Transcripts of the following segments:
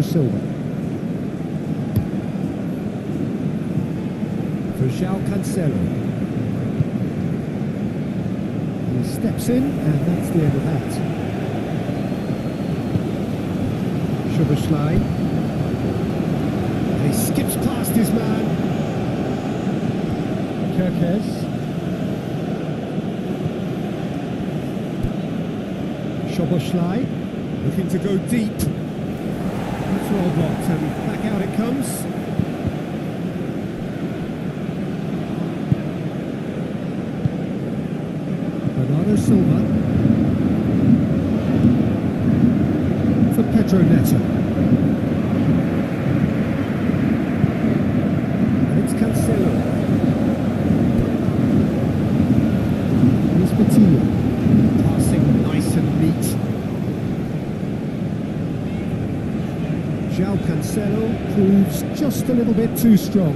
Silva. For João Cancelo. He steps in, and that's the end of that. Szoboszlai. And he skips past his man. Kerkez. Szoboszlai. Looking to go deep. It's well blocked, and back out it comes. Bernardo Silva for Pedro Neto. And it's Cancelo. Here's Vitinha. Passing nice and neat. João Cancelo proves just a little bit too strong.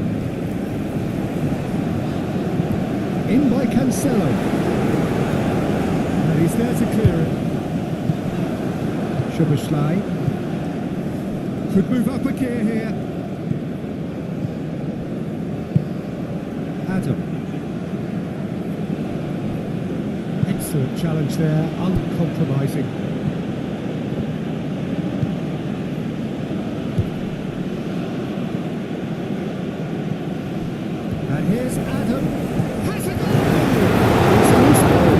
In by Cancelo. And he's there to clear it. Szoboszlai could move up a gear here. Adam. Excellent challenge there, uncompromising. And here's Adam. Has a goal! It's a loose ball.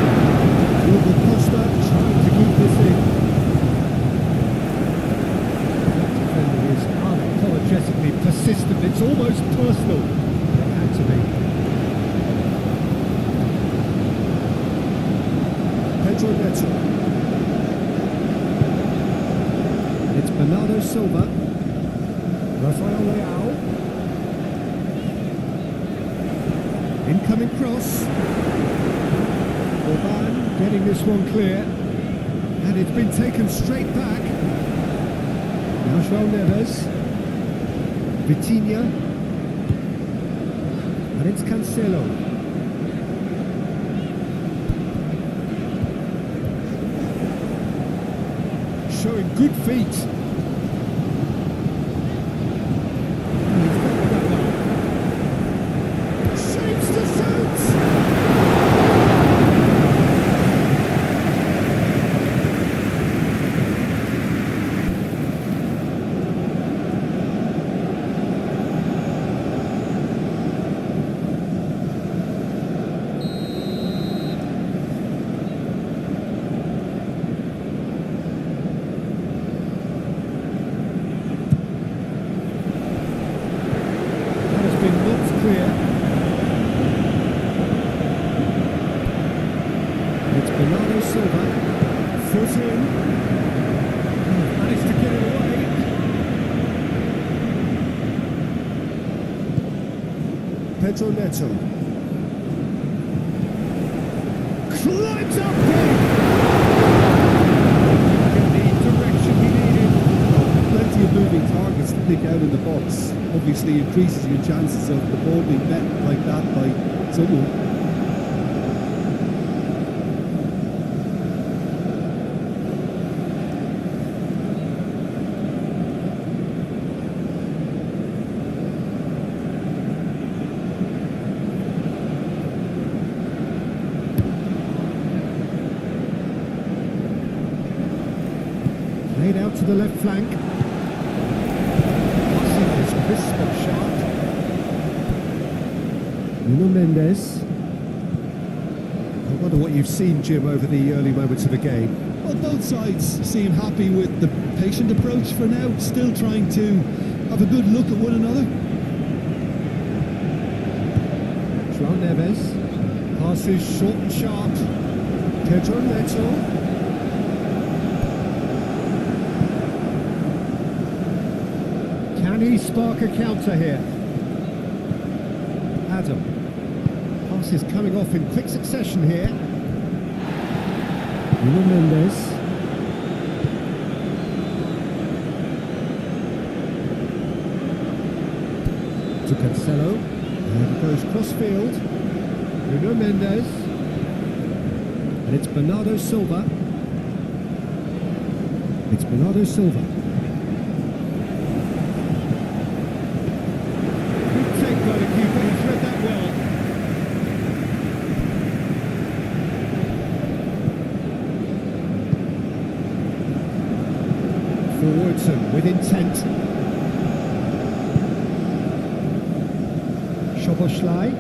Hugo Costa trying to keep this in. Defending is unapologetically persistent. It's almost personal. It had to be. Pedro Neto. It's Bernardo Silva. Rafael Leao. Incoming cross. Orban getting this one clear. And it's been taken straight back. Now João Neves. Vitinha. And it's Cancelo. Showing good feet. Shapes to shoot! Clear. It's Bernardo Silva. Foot in. Managed to get it away. Pedro Neto. Climbs up big. In the direction he needed. Plenty of moving targets to pick out in the box. Obviously increases your chances of the ball being met like that by someone. Laid out to the left flank. Crisp and sharp. Nuno Mendes. I wonder what you've seen, Jim, over the early moments of the game. Well, both sides seem happy with the patient approach for now, still trying to have a good look at one another. João Neves. Passes short and sharp. Pedro Neto. Can he spark a counter here? Adam. Pass is coming off in quick succession here. Nuno Mendes. To Cancelo. And it goes cross field. Nuno Mendes. And it's Bernardo Silva. It's Bernardo Silva. Towards him with intent. Szoboszlai.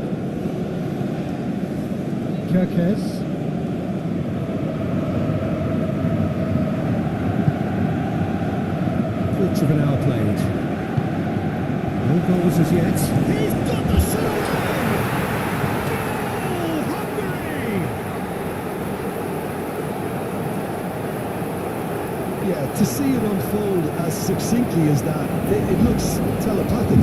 Kirkes. Quarter of an hour played. No goals as yet. He's got the shot! Goal! Hungary! Yeah, to see it unfold as succinctly as that, it looks telepathic.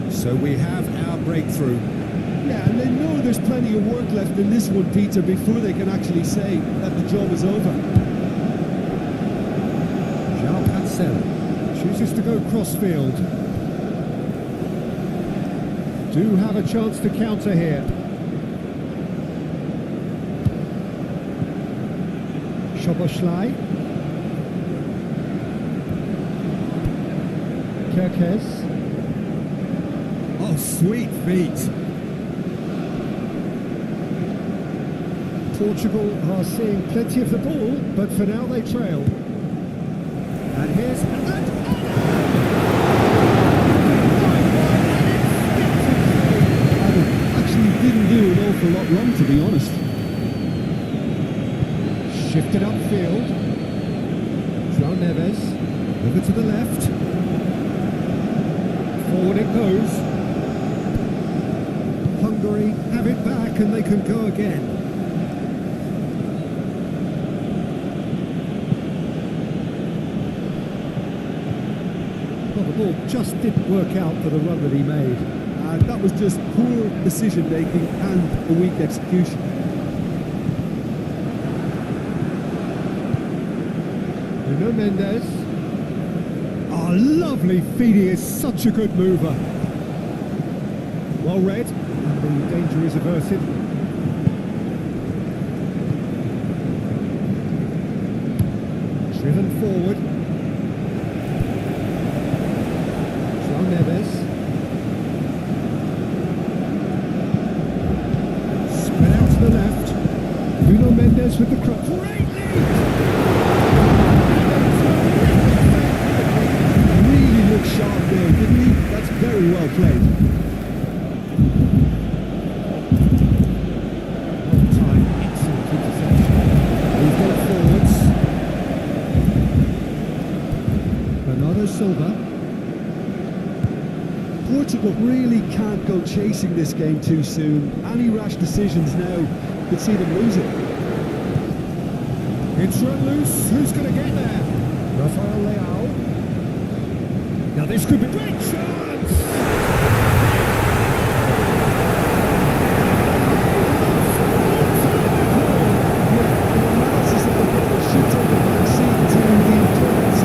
So we have our breakthrough. Yeah, and they know there's plenty of work left in this one, Peter, before they can actually say that the job is over. João Cancelo chooses to go crossfield. Do have a chance to counter here. Szoboszlai. Kirkes. Oh, sweet feet. Portugal are seeing plenty of the ball, but for now they trail. And here's... Actually didn't do an awful lot wrong, to be honest. Shifted upfield. João Neves. Over to the left. Forward it goes. Hungary have it back and they can go again. Well, the ball just didn't work out for the run that he made. And that was just poor decision making and a weak execution. Nuno Mendes. Oh, lovely feed, he is such a good mover. Well read, and the danger is averted. Driven forward. João Neves. Spread out to the left. Nuno Mendes with the cross. Great lead! Really looked sharp there, didn't he? That's very well played. Long time, excellent interception. We've got forwards. Bernardo Silva. Portugal really can't go chasing this game too soon. Any rash decisions now could see them lose it. It's run loose. Who's going to get there? Rafael Leao. Now this could be great chance. Analysis of the goal should take a back seat to the opponent's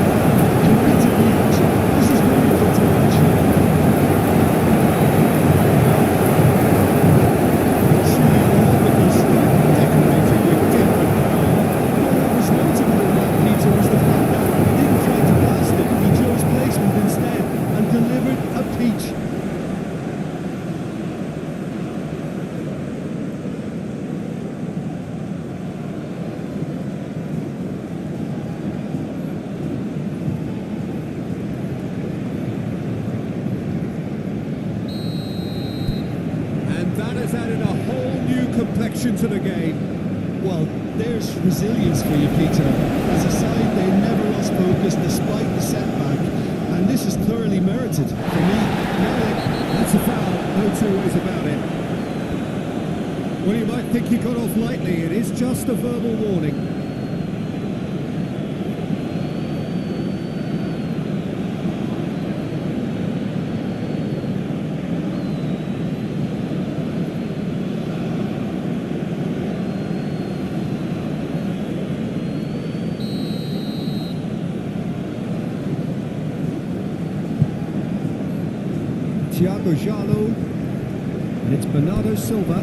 committed reaction. This is wonderful to watch. Truly marvellous, decorated with different power. What was notable in that, Peter, was the fact that he didn't try to blast it. He chose placement instead and delivered a peach. And that has added a whole new complexion to the game. Well, there's resilience for you, Peter. As a side, they never lost focus despite the setback, and this is thoroughly merited for me. That's a foul, no two ways about it. Well, you might think he got off lightly. It is just a verbal warning. Thiago Jalo. And it's Bernardo Silva.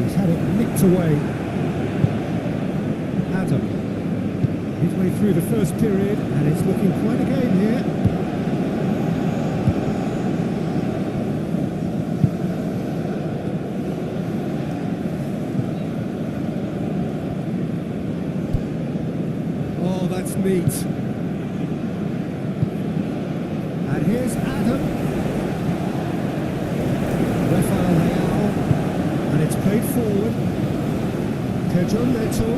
He's had it nicked away. Adam. Midway through the first period, and it's looking quite a game here. Oh, that's neat. And here's Adam. Rafael Leao. And it's played forward. Pedro Neto.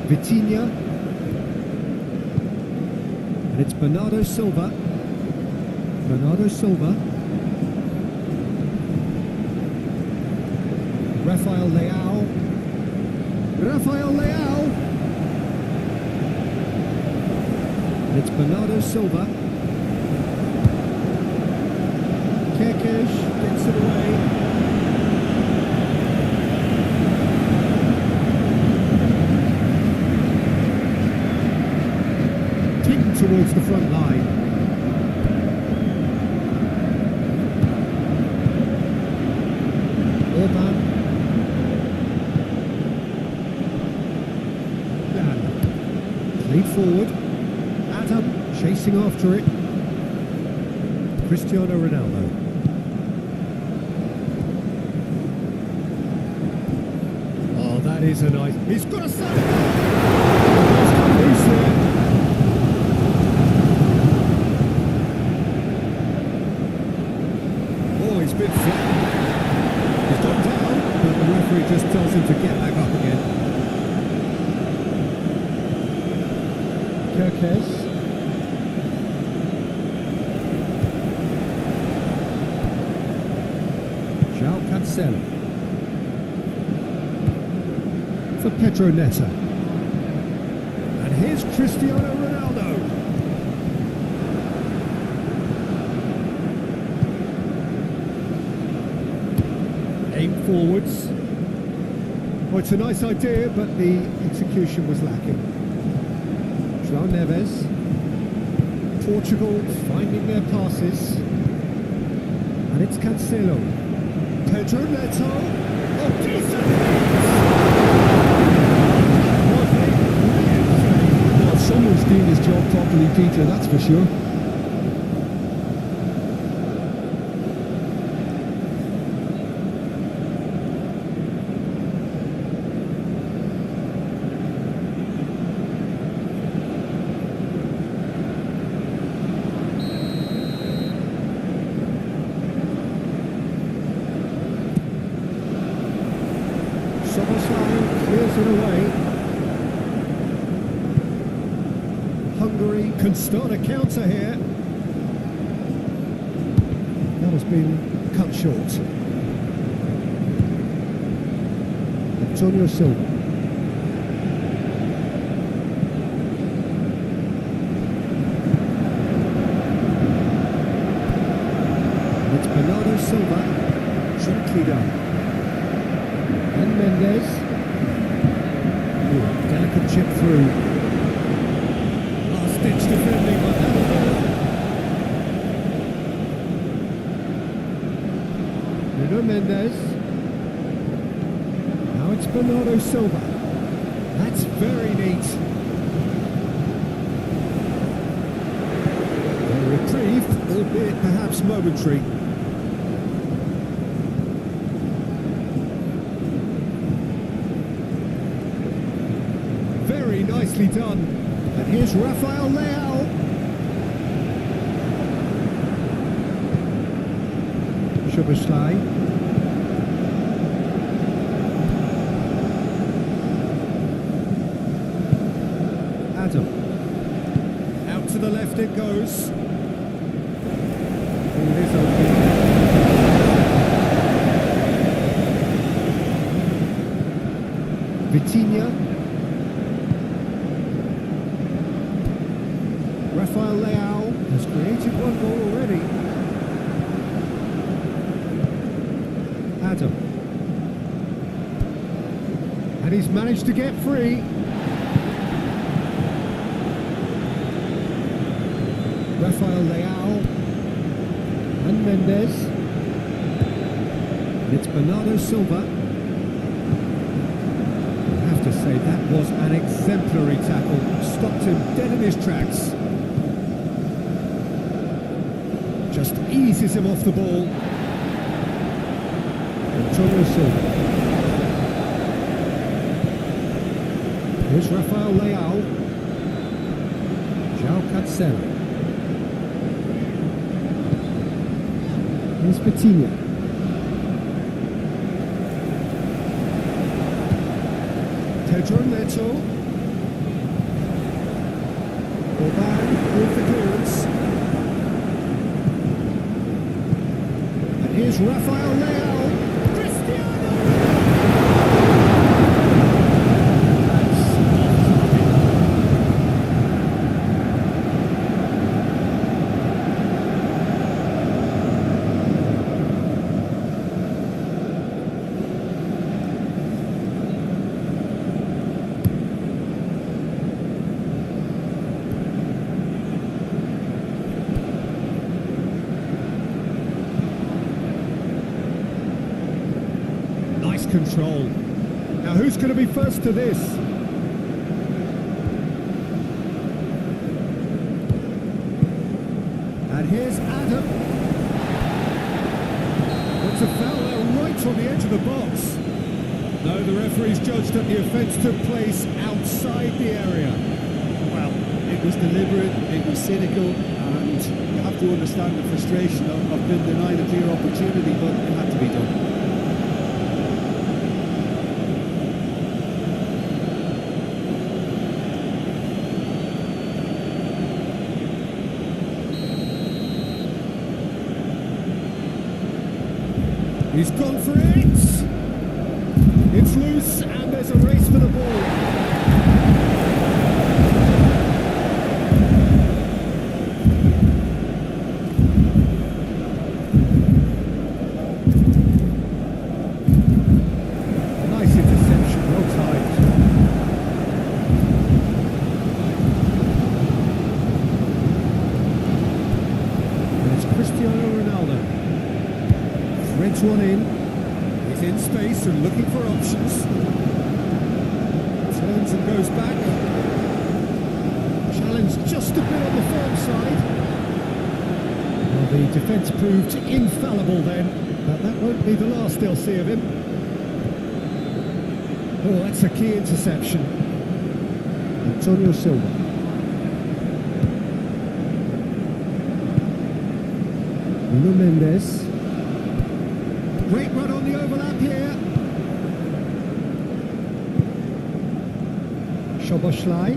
Vitinha. And it's Bernardo Silva. Bernardo Silva. Rafael Leao. Rafael Leao. And it's Bernardo Silva. Kerkesh gets it away. Towards the front line. Orban. Dan. Lead forward. Adam chasing after it. Cristiano Ronaldo. Oh, that is a nice... He's got a set! He's got loose there. He's been flat. He's gone down, but the referee just tells him to get back up again. Kerkez. João Cancelo. For Pedro Neto. And here's Cristiano Ronaldo. Aim forwards. Well, it's a nice idea, but the execution was lacking. João Neves. Portugal finding their passes. And it's Cancelo. Pedro Neto. Oh, decent! Well, someone's doing his job properly, Peter, that's for sure. Clears it away. Hungary can start a counter here. That has been cut short. Antonio Silva. It's Bernardo Silva. Gently done. And Mendes. Delicate chip through. Last-ditch defending by Alaba. Nuno Mendes. Now it's Bernardo Silva. That's very neat. A reprieve, albeit perhaps momentary. Very nicely done. And here's Rafael Leao. Szoboszlai. Adam. Out to the left it goes. It is open. Vitinha. Rafael Leao has created one goal already. Adam. And he's managed to get free. Rafael Leao and Mendes. And it's Bernardo Silva. I have to say that was an exemplary tackle. Stopped him dead in his tracks. Just eases him off the ball. Antonio Silva. Here's Rafael Leao. João Cancelo. Here's Vitinha. Pedro Neto. Orban with the clearance. And here's Rafael Leao. Cristiano! Control. Now who's going to be first to this? And here's Adam. That's a foul there right on the edge of the box. No, the referee's judged that the offence took place outside the area. Well, it was deliberate, it was cynical, and you have to understand the frustration of being denied a clear opportunity, but it had to be done. He's gone for it! It's loose and there's a race for the ball. Nice interception, well timed. And it's Cristiano Ronaldo. Threads one in, he's in space and looking for options. Turns and goes back. Challenge just a bit on the firm side. Well, the defence proved infallible then, but that won't be the last they'll see of him. Oh, that's a key interception. Antonio Silva. Nuno Mendes. Great run on the overlap here. Szoboszlai.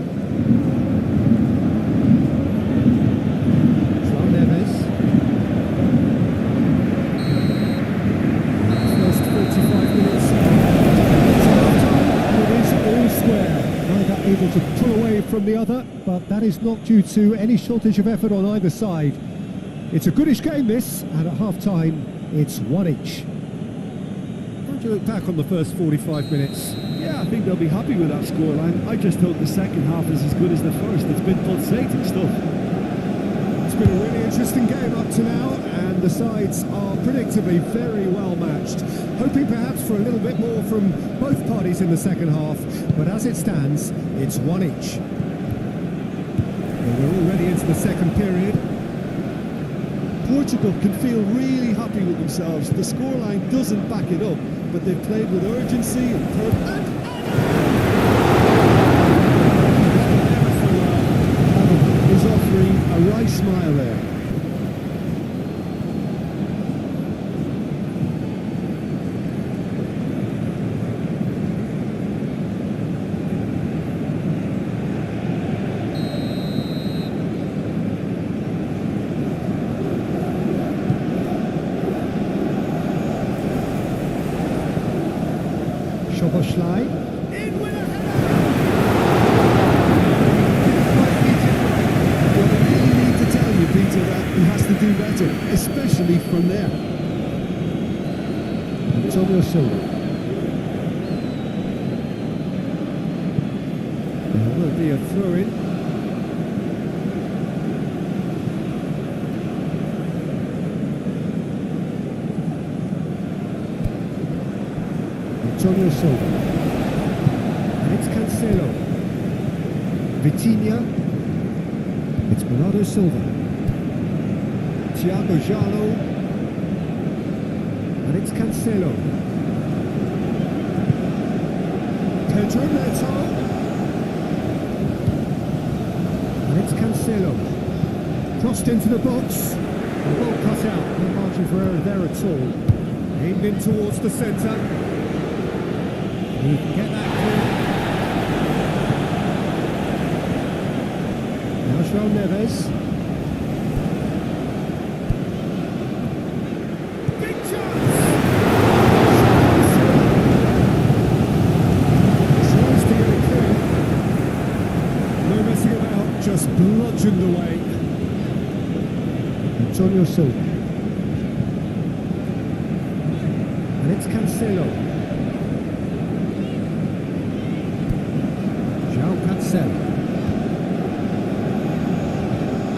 João Neves. First 45 minutes. It is all square. Neither able to pull away from the other, but that is not due to any shortage of effort on either side. It's a goodish game this, and at half-time, it's one each. You look back on the first 45 minutes. Yeah, I think they'll be happy with that scoreline. I just hope the second half is as good as the first. It's been pulsating stuff. It's been a really interesting game up to now, and the sides are predictably very well matched. Hoping perhaps for a little bit more from both parties in the second half, but as it stands, it's one each. Well, we're already into the second period. Portugal can feel really happy with themselves. The scoreline doesn't back it up, but they've played with urgency and purpose. Is offering a right smile there. Szoboszlai. In with a header! Well, I really need to tell you, Peter, that he has to do better, especially from there. Antonio Silva. There will be a throw-in. Antonio Silva. And it's Cancelo. Vitinha. It's Bernardo Silva. Thiago Jalo. And it's Cancelo. Pedro Neto. And it's Cancelo. Crossed into the box. The ball cut out. No margin for error there at all. Aimed in towards the centre. He can get that clear. Now João Neves. Big chance! Tries to get it clear. No messing about, just bludgeoned away. Antonio Silva. And it's Cancelo. João Cancelo.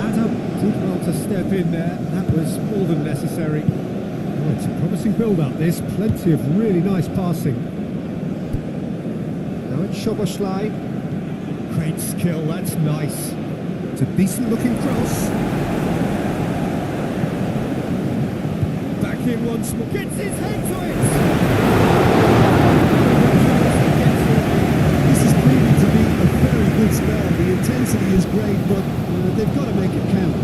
Adam did well to step in there. That was more than necessary. Oh, it's a promising build-up. There's plenty of really nice passing. Now it's Szoboszlai. Great skill, that's nice. It's a decent-looking cross. In once more, gets his head to it. This is proving to be a very good spell. The intensity is great, but they've got to make it count.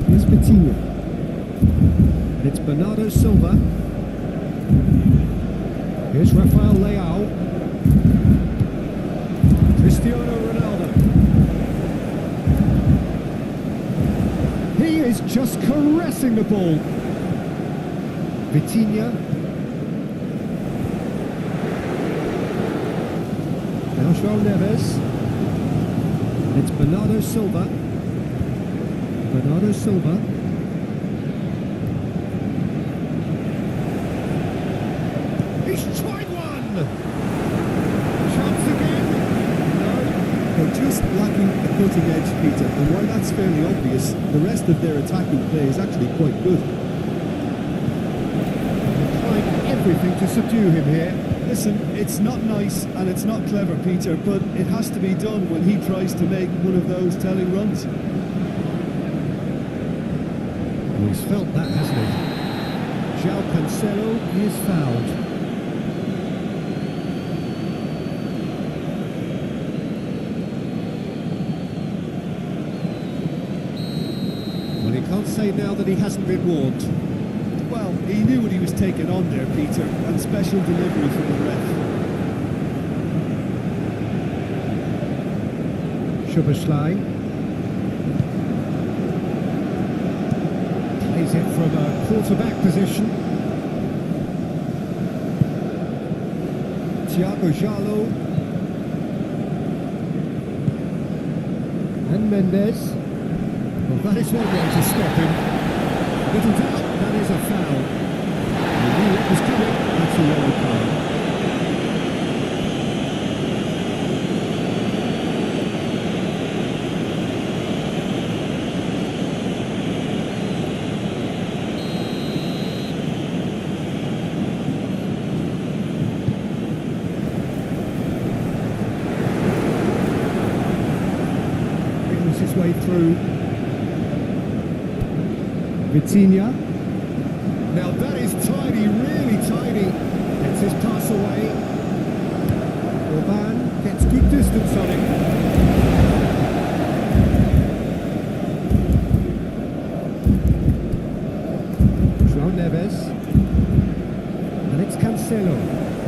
Here's Vitinha. And it's Bernardo Silva. Here's Rafael Leao. Cristiano Ronaldo. He is just caressing the ball. Vitinha. Now João Neves. And it's Bernardo Silva. Bernardo Silva. He's tried one! Chance again? No. They're just lacking a cutting edge, Peter, and while that's fairly obvious, the rest of their attacking play is actually quite good. They're trying everything to subdue him here. Listen, it's not nice and it's not clever, Peter, but it has to be done when he tries to make one of those telling runs. Well, he's felt that, hasn't he? João Cancelo is fouled. Well, he can't say now that he hasn't been warned. Well, he knew what he was taking on there, Peter, and special delivery from the ref. Szoboszlai. Plays it from a quarterback position. Thiago Jalo. And Mendes. Well, that is one way to stop him. Little doubt, that is a foul. He knew what was coming, that's a yellow card. Wiggles his way through. Vitinha. Now that is tidy, really tidy. Gets his pass away. Orban gets good distance on him. João Neves. And it's Cancelo.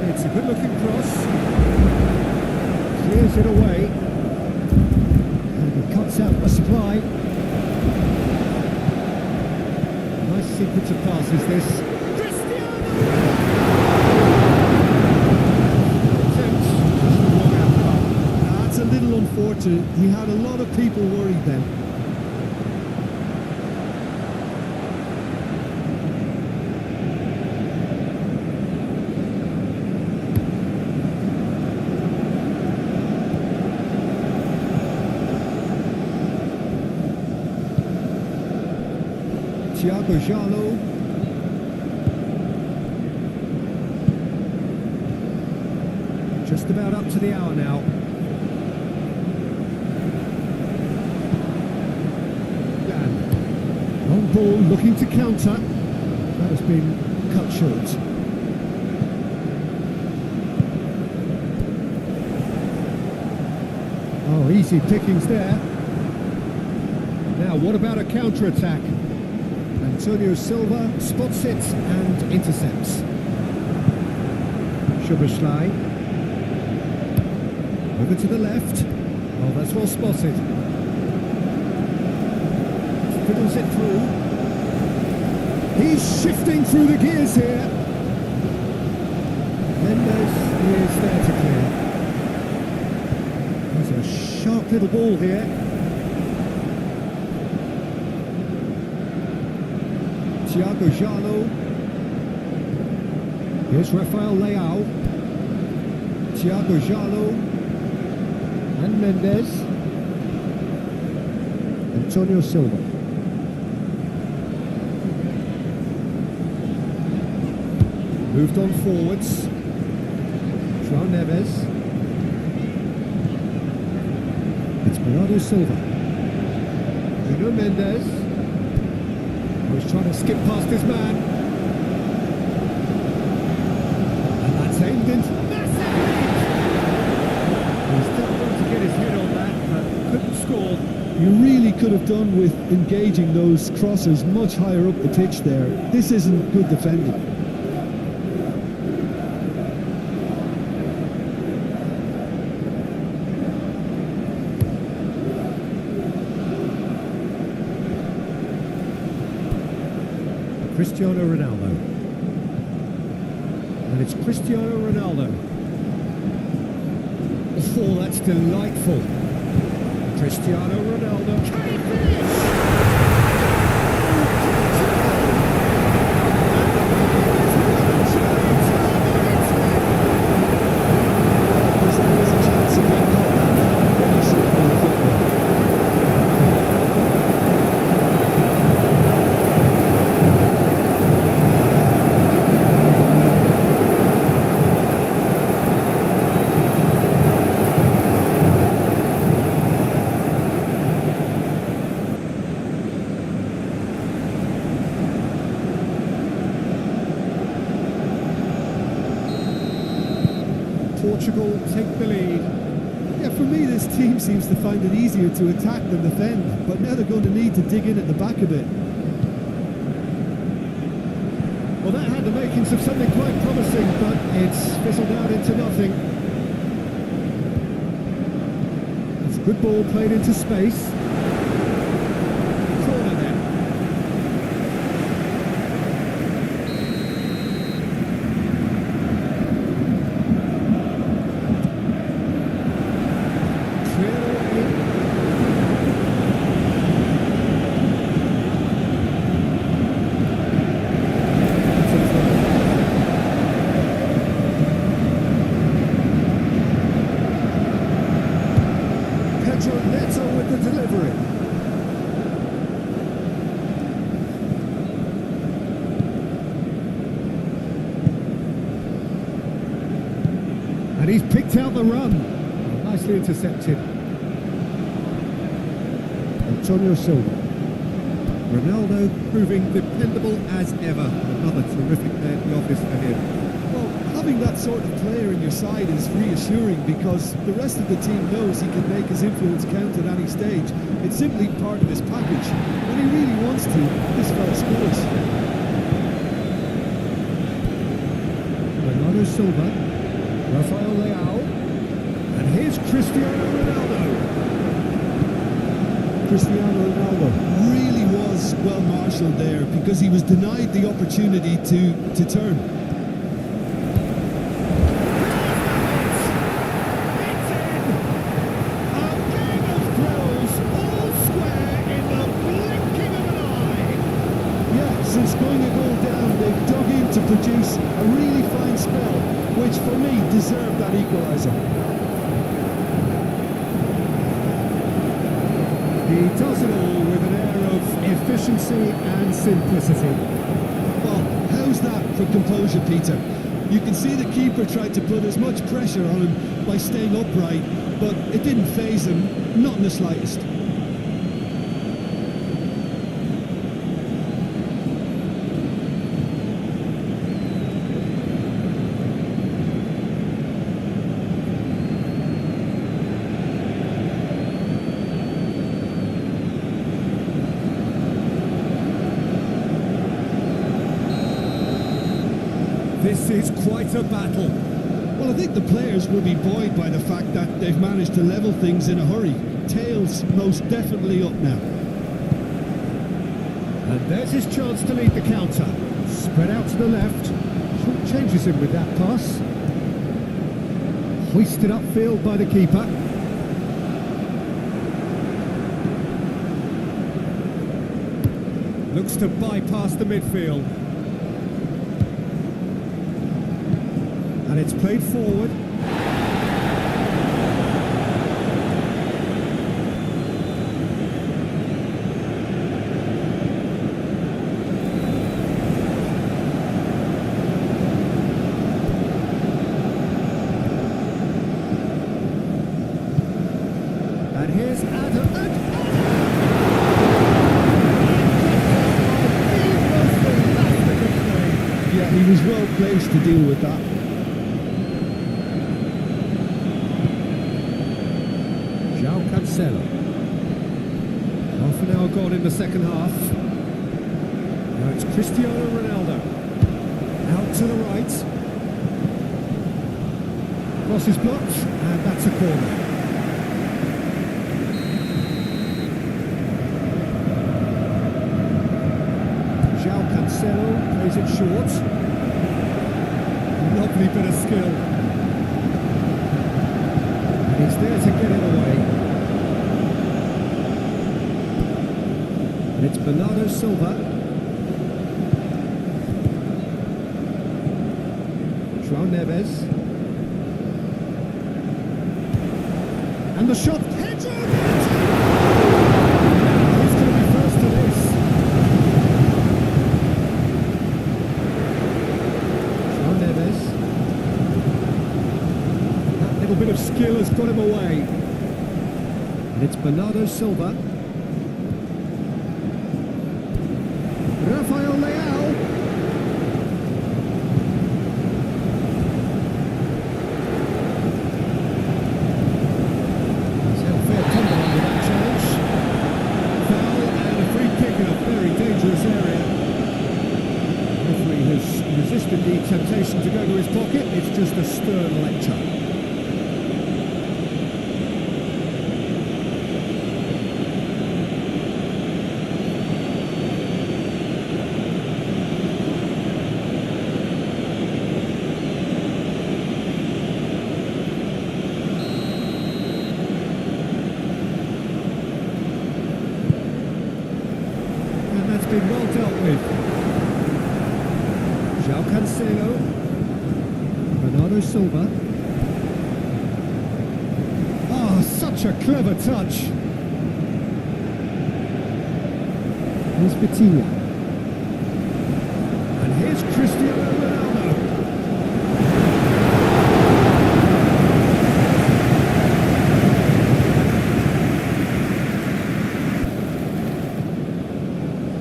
It's a good looking cross. Clears it away. And he cuts out the supply. Sequence of passes this. Cristiano! That's a little unfortunate. counter, he had a lot of people worried then. Thiago Jalo. Just about up to the hour now. Dan. Long ball looking to counter. That has been cut short. Oh, easy pickings there. Now, what about a counter-attack? Antonio Silva spots it and intercepts. Szoboszlai. Over to the left. Oh, that's well spotted. Fiddles it through. He's shifting through the gears here. Mendes is there to clear. There's a sharp little ball here. Thiago Jalo. Here's Rafael Leao. Thiago Jalo. And Mendes. Antonio Silva. Moved on forwards. João Neves. It's Bernardo Silva. Nuno Mendes. He's trying to skip past his man. And that's aimed into He's still got to get his head on that, but couldn't score. You really could have done with engaging those crosses much higher up the pitch there. This isn't good defending. Cristiano Ronaldo. And it's Cristiano Ronaldo. Oh, that's delightful. Cristiano Ronaldo. Can he finish? Portugal take the lead. Yeah, for me this team seems to find it easier to attack than defend, but now they're going to need to dig in at the back a bit. Well, that had the makings of something quite promising, but it's fizzled out into nothing. It's a good ball played into space. Corner then. With the delivery. And he's picked out the run. Nicely intercepted. Antonio Silva. Ronaldo proving dependable as ever. Another terrific day at the office for him. Well, having that sort of player in your side is reassuring because the rest of the team knows he can make his influence count at any stage. It's simply part of his package. When he really wants to, this fella scores. Bernardo Silva, Rafael Leao, and here's Cristiano Ronaldo. Cristiano Ronaldo really was well marshalled there because he was denied the opportunity to turn. produce a really fine spell, which for me deserved that equaliser. He does it all with an air of efficiency and simplicity. Well, how's that for composure, Peter? You can see the keeper tried to put as much pressure on him by staying upright, but it didn't faze him, not in the slightest. This is quite a battle. Well, I think the players will be buoyed by the fact that they've managed to level things in a hurry. Tails most definitely up now. And there's his chance to lead the counter. Spread out to the left. Short changes him with that pass. Hoisted upfield by the keeper. Looks to bypass the midfield. And it's played forward. And here's Adam. Yeah, he was well placed to deal with that. Cancelo. Half an hour gone in the second half. Now it's Cristiano Ronaldo. Out to the right. Cross is blocked, and that's a corner. João Cancelo plays it short. Lovely bit of skill. And he's there to get it away. It's Bernardo Silva. João Neves. And the shot. Heads on! He's going to be first to this. João Neves. That little bit of skill has got him away. And it's Bernardo Silva. Rafael Leao. He's had a fair tumble under that challenge. Foul and a free kick in a very dangerous area. The referee has resisted the temptation to go to his pocket. It's just a stern lecture. Been well dealt with. João Cancelo. Bernardo Silva. Oh, such a clever touch. Here's Vitinha. And here's Cristiano Ronaldo.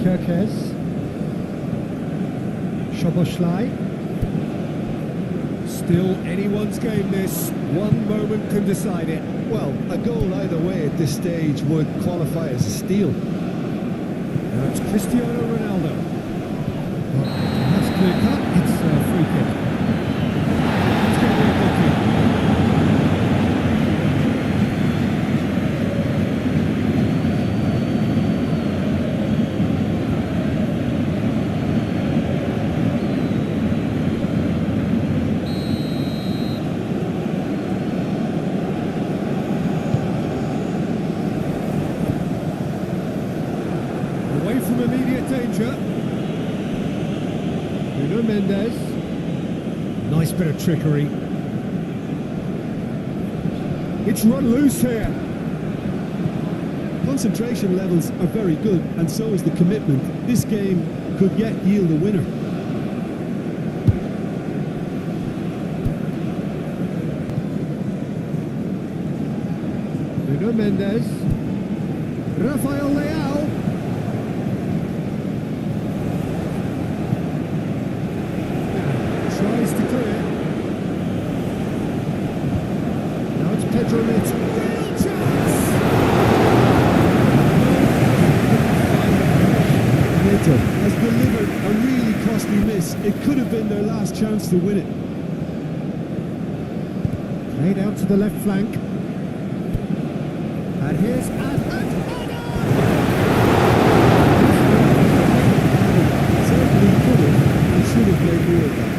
Kerkez. Szoboszlai. Still anyone's game this. One moment can decide it. Well, a goal either way at this stage would qualify as a steal. Now it's Cristiano Ronaldo. Well, that's clear cut. It's a free kick. It's going to be a booking. Away from immediate danger. Nuno Mendes. Nice bit of trickery. It's run loose here. Concentration levels are very good, and so is the commitment. This game could yet yield a winner. Nuno Mendes. Rafael Leao. Tries to clear. Now it's Pedro Neto. Real chance! Neto has delivered a really costly miss. It could have been their last chance to win it. Played out to the left flank. And here's Certainly could have and should have made more of that.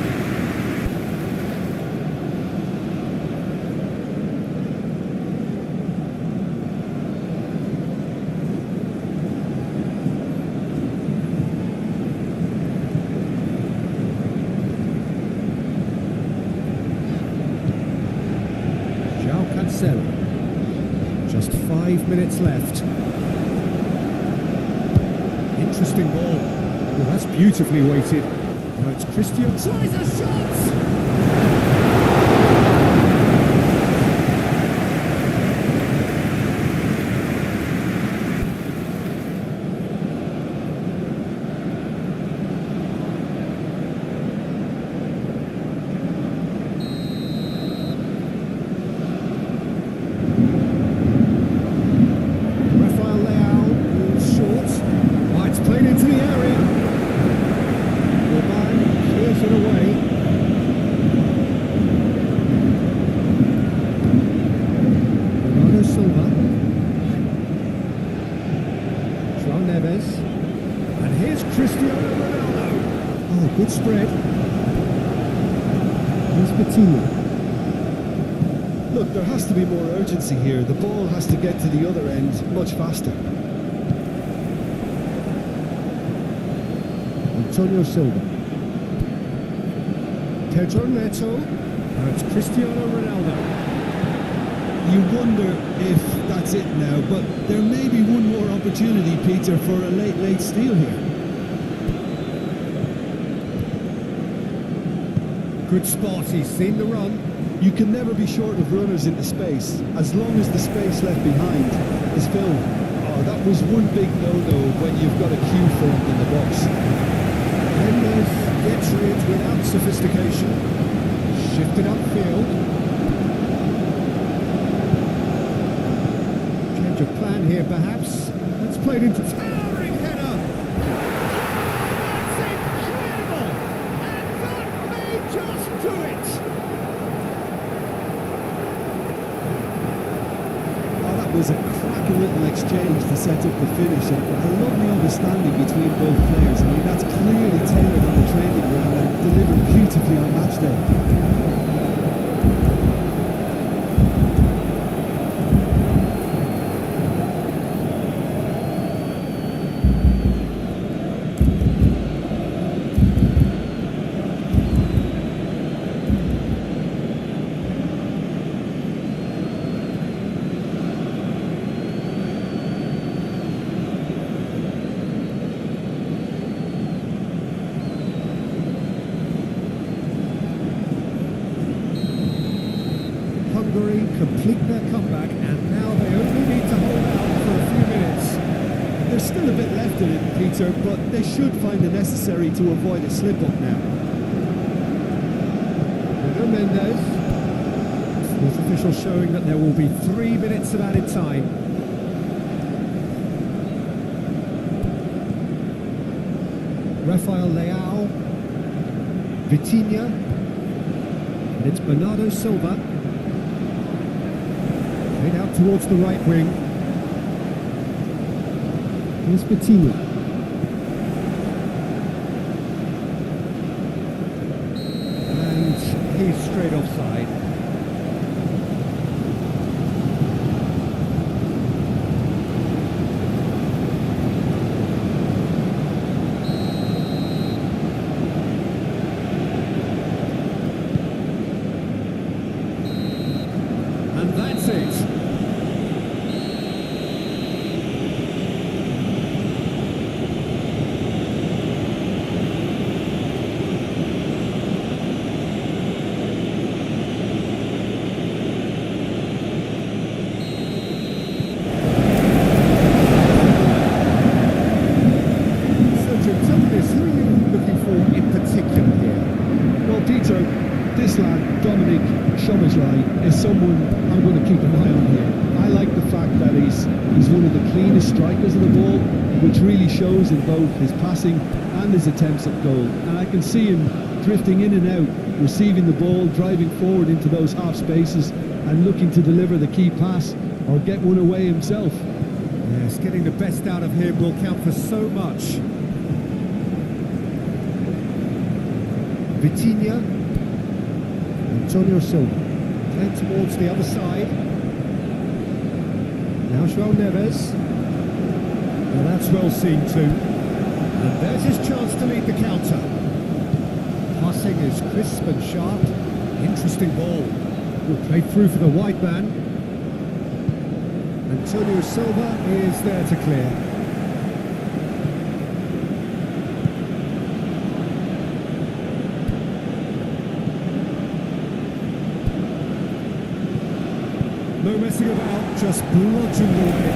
Just 5 minutes left. Interesting ball. Well, that's beautifully weighted. Now it's Christian. Tries a shot! And here's Cristiano Ronaldo. Oh, good spread. Here's Coutinho. Look, there has to be more urgency here. The ball has to get to the other end much faster. Antonio Silva. Pedro Neto. Now it's Cristiano Ronaldo. You wonder if that's it now, but there may be one more opportunity, Peter, for a late steal here. Good spot, he's seen the run. You can never be short of runners into space, as long as the space left behind is filled. Oh, that was one big no-no when you've got a queue formed in the box. Mendes gets rid without sophistication. Shifted upfield. Change of plan here, perhaps. That's played into towering header. That's incredible! And that may just do it. Oh, that was a cracking little exchange to set up the finish, and a lovely understanding between both players. I mean, that's clearly tailored on the training ground and delivered beautifully on match day. Hungary complete their comeback, and now they only need to hold out for a few minutes. There's still a bit left in it, Peter, but they should find it necessary to avoid a slip-up now. Nuno Mendes. Sports officials showing that there will be 3 minutes of added time. Rafael Leao. Vitinha. And it's Bernardo Silva. Played out towards the right wing. Here's Vitinha. And he's straight offside. particular here? Well, Peter, this lad, Dominic Szoboszlai, is someone I'm going to keep an eye on here. I like the fact that he's one of the cleanest strikers of the ball, which really shows in both his passing and his attempts at goal. And I can see him drifting in and out, receiving the ball, driving forward into those half spaces and looking to deliver the key pass or get one away himself. Yes, getting the best out of him will count for so much. Vitinha, Antonio Silva, playing towards the other side. Now João Neves. Well, that's well seen too. And there's his chance to lead the counter. Passing is crisp and sharp. Interesting ball. Will play through for the wide man. Antonio Silva is there to clear. No messing about, just bludgeoned away.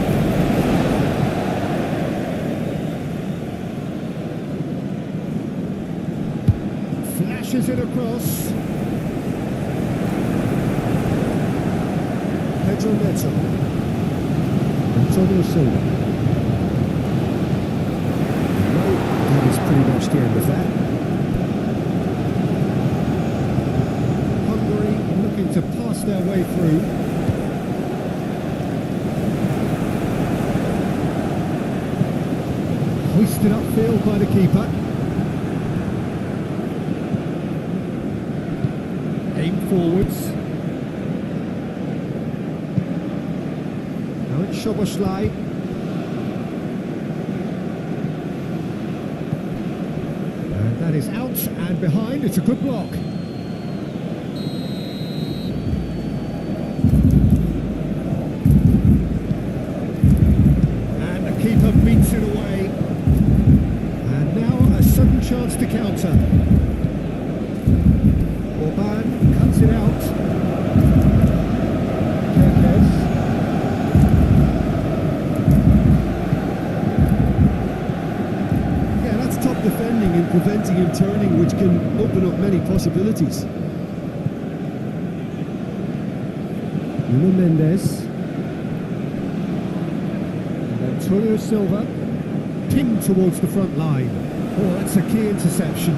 Flashes it across. Pedro Neto. Antonio Silva. No, that is pretty much the end of that. Hungary looking to pass their way through. Hoisted upfield by the keeper. Aim forwards. Now it's Szoboszlai. And that is out and behind. It's a good block. And the keeper beats it away. Chance to counter. Orban cuts it out. Kempes. Yeah, that's top defending and preventing him turning, which can open up many possibilities. Nuno Mendes. And Antonio Silva. Pinged towards the front line. Oh, that's a key interception.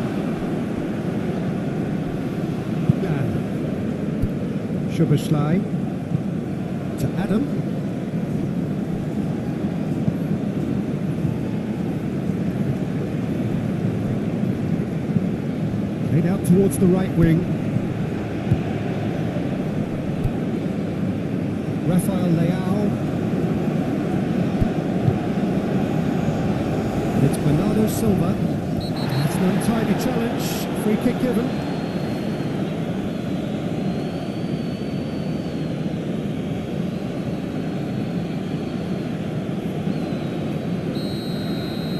Dan. Szoboszlai to Adam. Played out towards the right wing. Rafael Leao. It's Bernardo Silva. That's an untidy challenge. Free kick given.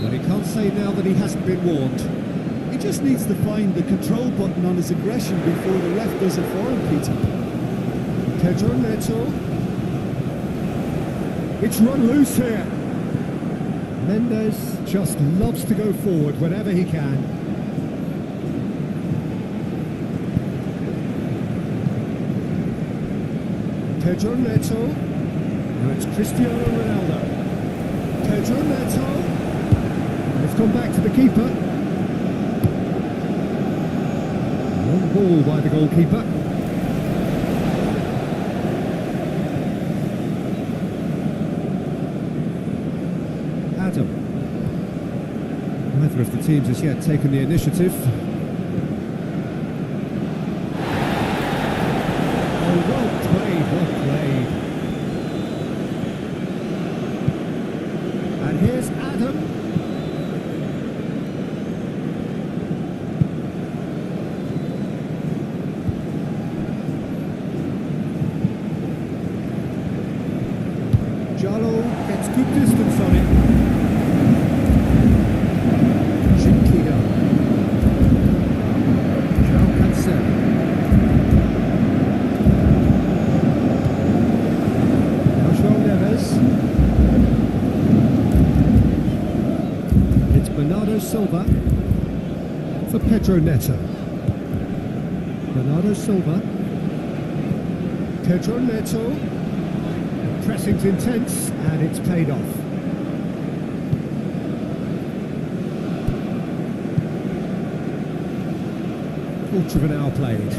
But he can't say now that he hasn't been warned. He just needs to find the control button on his aggression before the ref does it for him, Peter. Pedro Neto. It's run loose here. Mendes just loves to go forward whenever he can. Pedro Neto. Now it's Cristiano Ronaldo. Pedro Neto. And it's gone back to the keeper. Long ball by the goalkeeper. Adam. Neither of the teams has yet taken the initiative. Oh, well played, well played. And here's Adam. Jallo gets good distance on it. Pedro Neto. Bernardo Silva. Pedro Neto. The pressing's intense and it's paid off. Quarter of an hour played.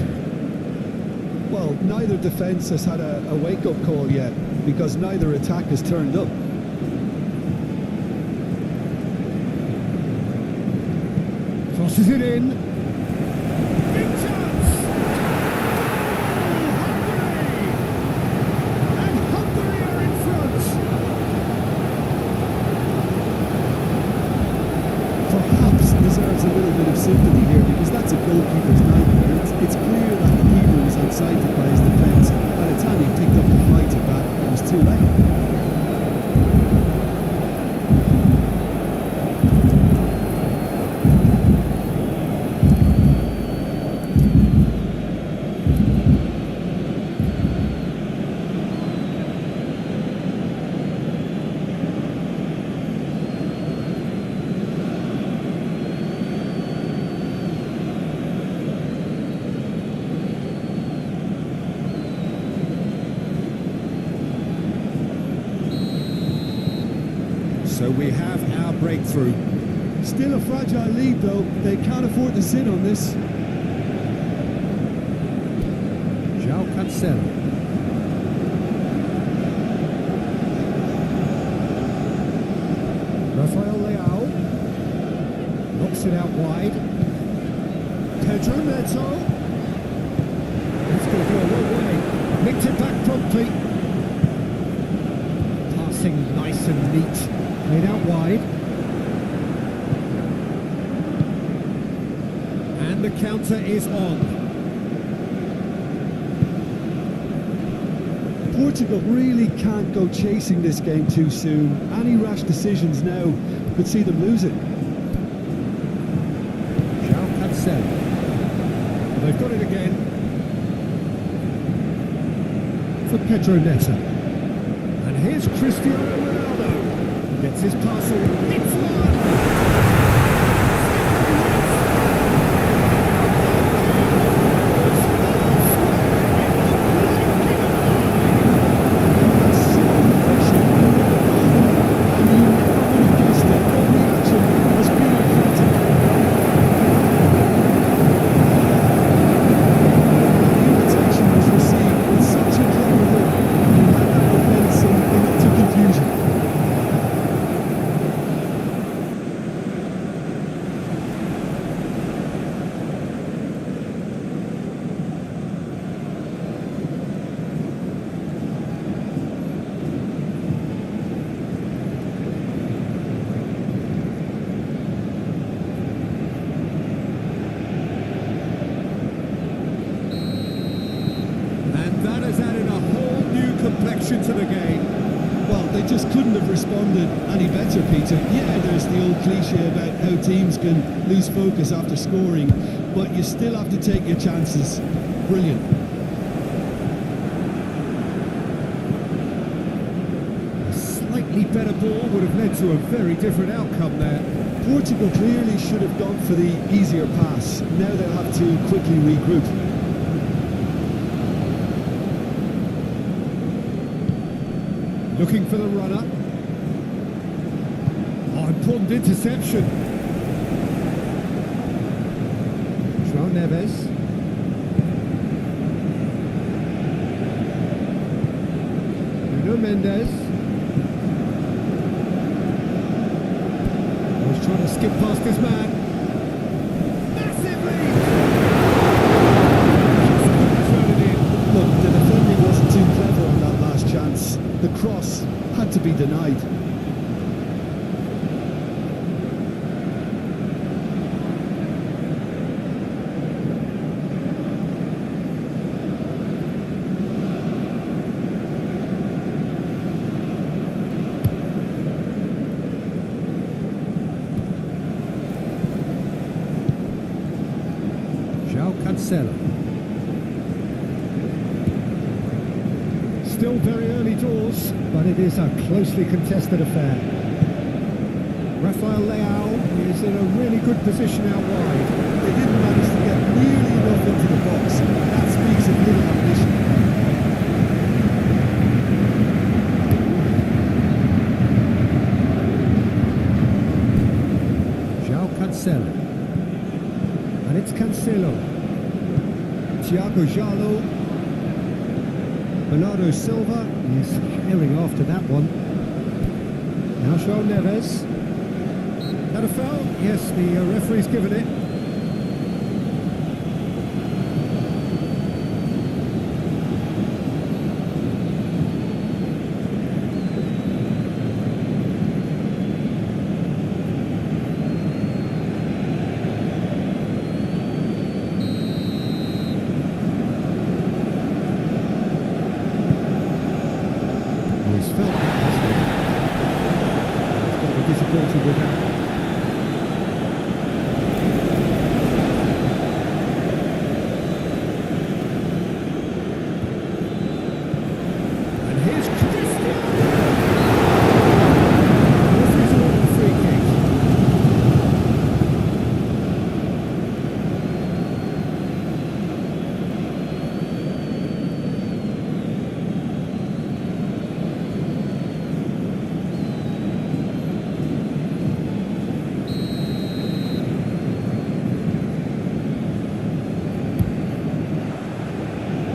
Well, neither defence has had a wake-up call yet, because neither attack has turned up. Crosses it in. Big chance! Hungary! And Hungary are in front! Perhaps deserves a little bit of sympathy here, because that's a goalkeeper's nightmare. It's clear that the keeper was unsighted by his defence, and Italian picked up the flight of that. It was too late. So we have our breakthrough. Still a fragile lead though, they can't afford to sit on this. João Cancelo. Rafael Leao. Knocks it out wide. Pedro Neto. It's going to go a long way. Nicked it back promptly. Passing nice and neat. Played out wide. And the counter is on. Portugal really can't go chasing this game too soon. Any rash decisions now could see them lose it. João Cancelo. They've got it again. For Pedro Neto. And here's Cristiano Ronaldo. Gets his parcel. It's one! To the game. Well, they just couldn't have responded any better, Peter. Yeah, there's the old cliche about how teams can lose focus after scoring, but you still have to take your chances. Brilliant. A slightly better ball would have led to a very different outcome there. Portugal clearly should have gone for the easier pass. Now they'll have to quickly regroup. Looking for the runner. Oh, important interception. João Neves. Nuno Mendes. He's trying to skip past his man. Massive lead! Look, the defending wasn't too clever on that last chance. The cross had to be denied. João Cancelo. Still very early doors, but it is a closely contested affair. Rafael Leao is in a really good position out wide. They It's Cancelo. Thiago Jalo. Bernardo Silva is herring after that one. Now João Neves. That a foul? Yes, the referee's given it. He's felt that, hasn't he? He's got to be disappointed with that. And here's Cristiano! Referee's awarded a free kick.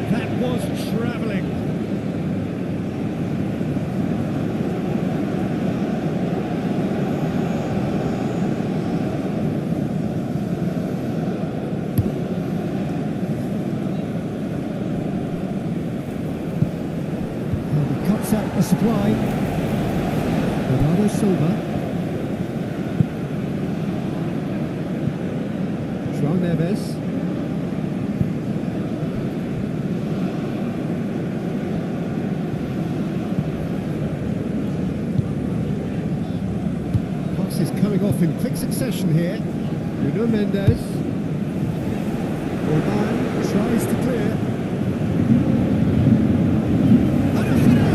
That was travelling. And he cuts out the supply. Bernardo Silva. João Neves. Is coming off in quick succession here. Nuno Mendes. Orban tries to clear. And a header!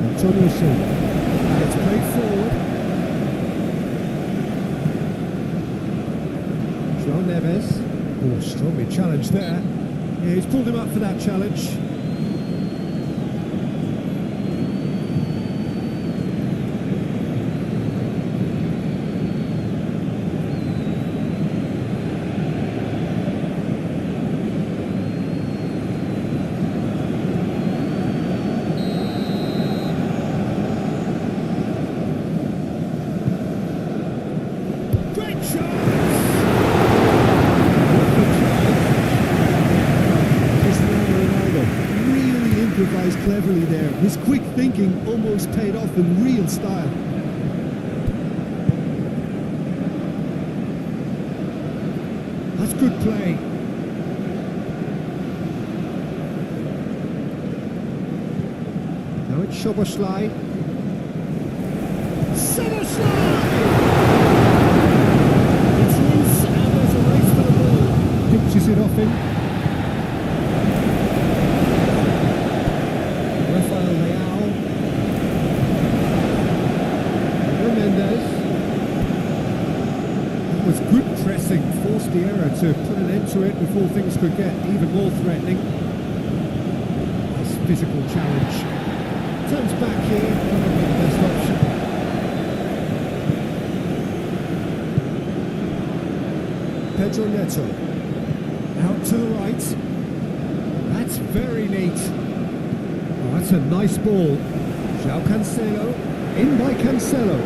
Antonio Silva gets played forward. João Neves. Oh, strongly challenged there. Yeah, he's pulled him up for that challenge. Great chance! Really improvised cleverly there. His quick thinking almost paid off in real style. That's good play. Now it's Szoboszlai. Szoboszlai! It's loose and there's a race for the ball. Pinches it off him. Rafael Leao. Nuno Mendes. That was good pressing, forced the error to put an end to it before things could get even more threatening. Nice physical challenge. Turns back here, probably the best option. Pedro Neto. Out to the right. That's very neat. Oh, that's a nice ball. João Cancelo. In by Cancelo.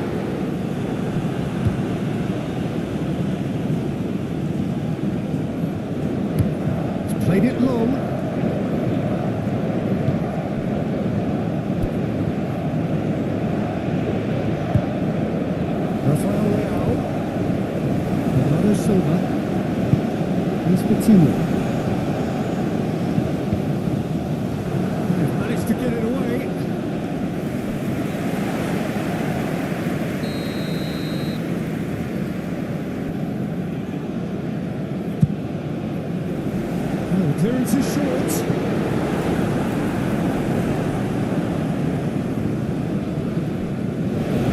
He's played it long. Rafael Leao. Bernardo Silva. Here's Coutinho. They've managed to get it away. Clearance is short.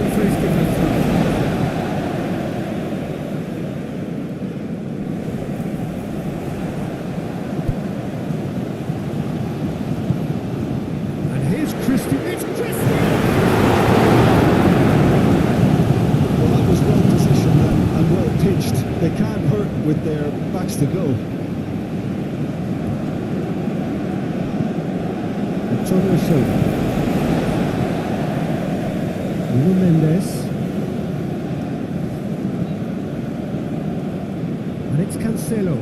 Referee's given a throw. And here's Christian. It's Christian! Well, that was well positioned and well pitched. They can't hurt with their backs to go. Antonio Silva. Nuno Mendes. And it's Cancelo.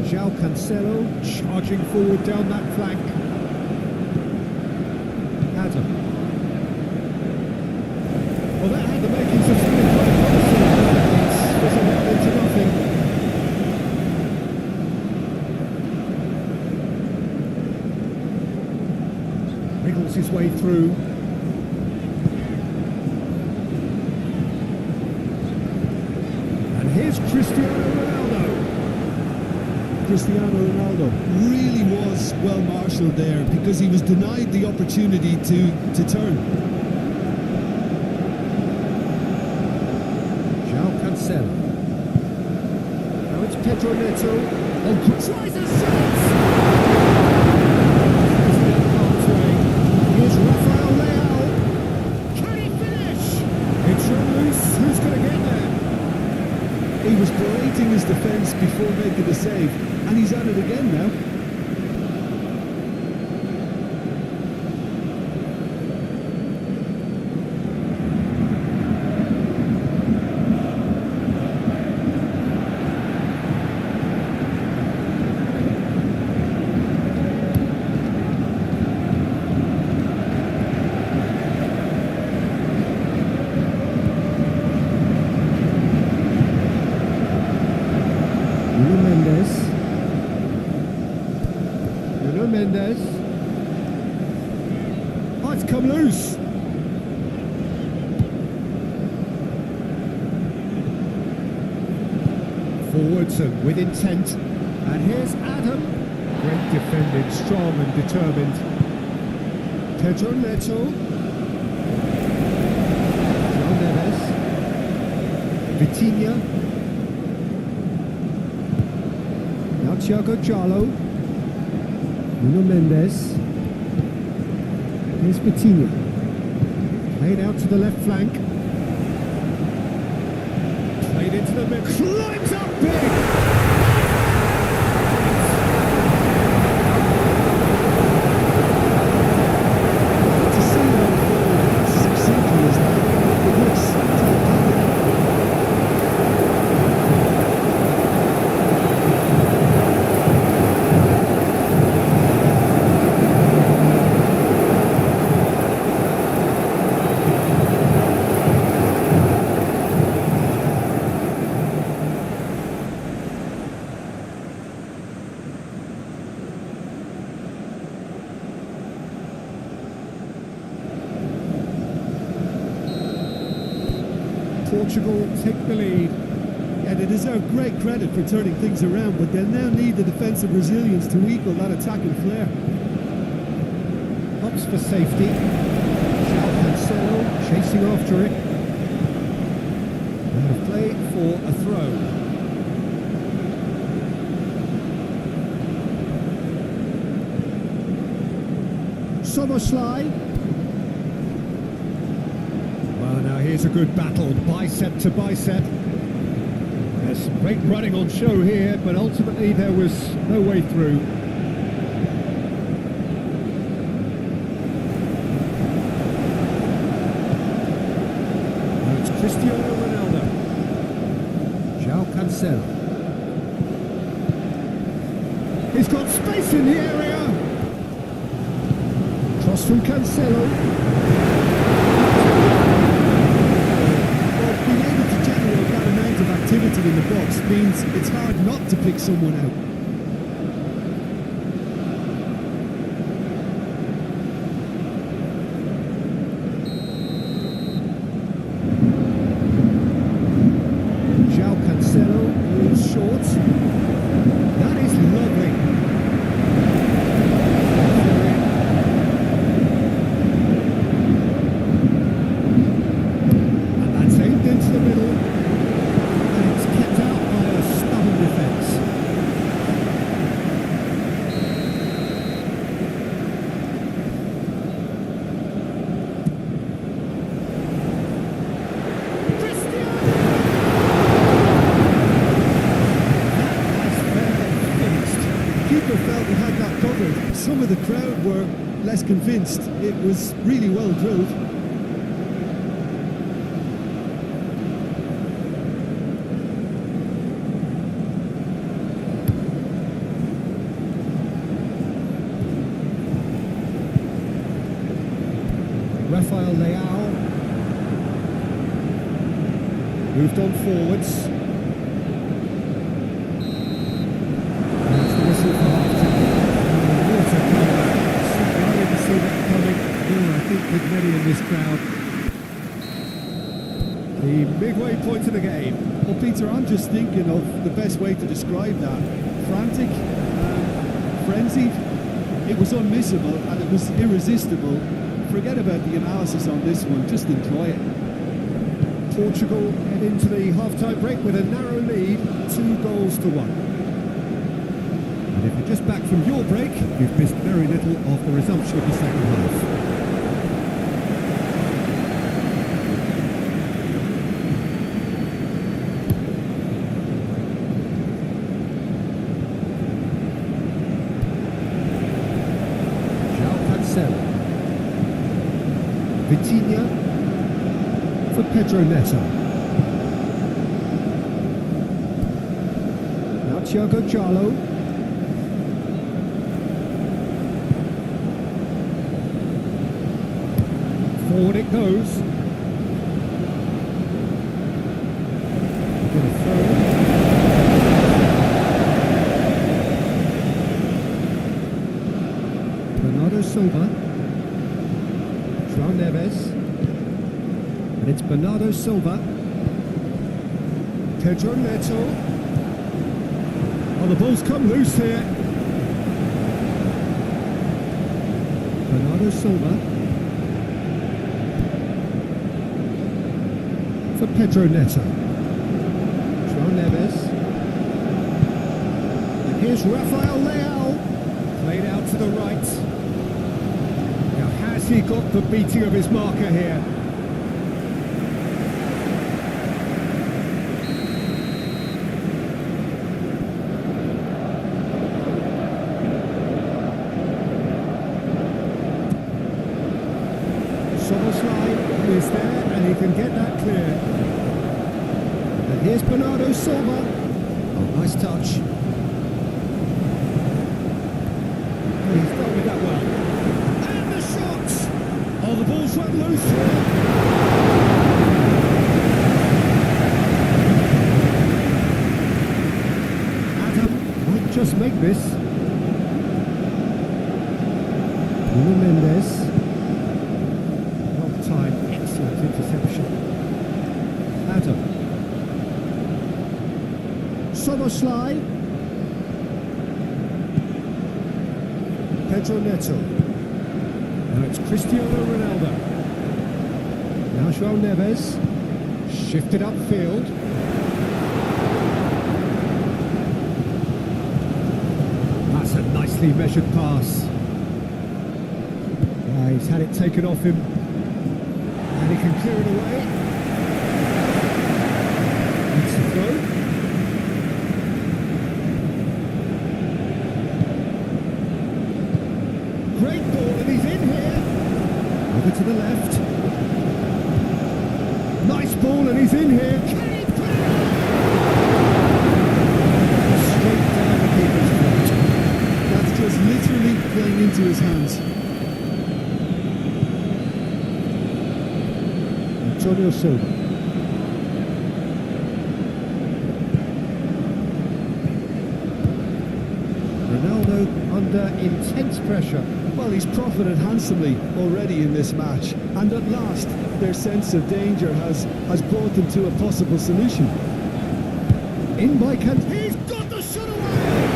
João Cancelo charging forward down that flank. Adam. Well, that had the makings of something quite promising. It's a bit into nothing. Wriggles his way through. And here's Cristiano Ronaldo. Cristiano Ronaldo really was well marshalled there because he was denied the opportunity to turn. João Cancelo. Now it's Pedro Neto. Oh, tries a shot! Here's Rafael Leao. Can he finish? It's loose. Who's going to get there? He was berating his defence before making the save, and he's at it again now. Nuno Mendes. Oh, it's come loose. Forwards and with intent. And here's Adam. Great defending, strong and determined. Pedro Neto. João Neves. Vitinha. Now Thiago Jallo. Nuno Mendes. Here's Vitinha. Played out to the left flank. Played into the middle. Climbs up big! To see it unfold as succinctly as that, it looks fantastic. Portugal take the lead. Yeah, they deserve great credit for turning things around, but they'll now need the defensive resilience to equal that attacking flair. Hops for safety. João Cancelo chasing after it. And a play for a throw. Soboslai. Well, now here's a good battle, bicep to bicep. There's some great running on show here, but ultimately there was no way through. Now it's Cristiano Ronaldo. João Cancelo. He's got space in the area. Cross from Cancelo. Being able to generate that amount of activity in the box means it's hard not to pick someone out. João Cancelo is short. That is lovely. some of the crowd were less convinced. It was really well drilled. Rafael Leao moved on forwards. That's the whistle for half-time. What a comeback. I didn't see that coming. I think with many in this crowd. The midway point of the game. Well, Peter, I'm just thinking of the best way to describe that. Frantic, frenzied. It was unmissable and it was irresistible. Forget about the analysis on this one, just enjoy it. Portugal head into the half-time break with a narrow lead, 2-1. And if you're just back from your break, you've missed very little of the resumption of the second half. Vitinha for Pedro Neto. Now Thiago Jalo. Forward it goes. Gonna throw it. Bernardo Silva. João Neves, and it's Bernardo Silva. Pedro Neto. Oh, the ball's come loose here. Bernardo Silva for Pedro Neto. João Neves. And here's Rafael Leao, played out to the right. Has he got the beating of his marker here? Soboslai is there and he can get that clear. And here's Bernardo Silva. Oh, nice touch. And he's dealt with that well. Oh, the ball's run loose. Adam might just make this. Nuno Mendes. Long time, excellent interception. Adam. Soboslai. Pedro Neto. Now it's Cristiano Ronaldo. Now João Neves. Shifted upfield. That's a nicely measured pass. He's had it taken off him. And he can clear it away. It's a throw. Great ball, and he's in here. Over to the left. Nice ball, and he's in here. Can he play? Straight down the keeper's throat. That's just literally playing into his hands. Antonio Silva. Ronaldo under intense pressure. Well, he's profited handsomely already in this match, and at last their sense of danger has brought them to a possible solution. In by Kant. He's got the shot away!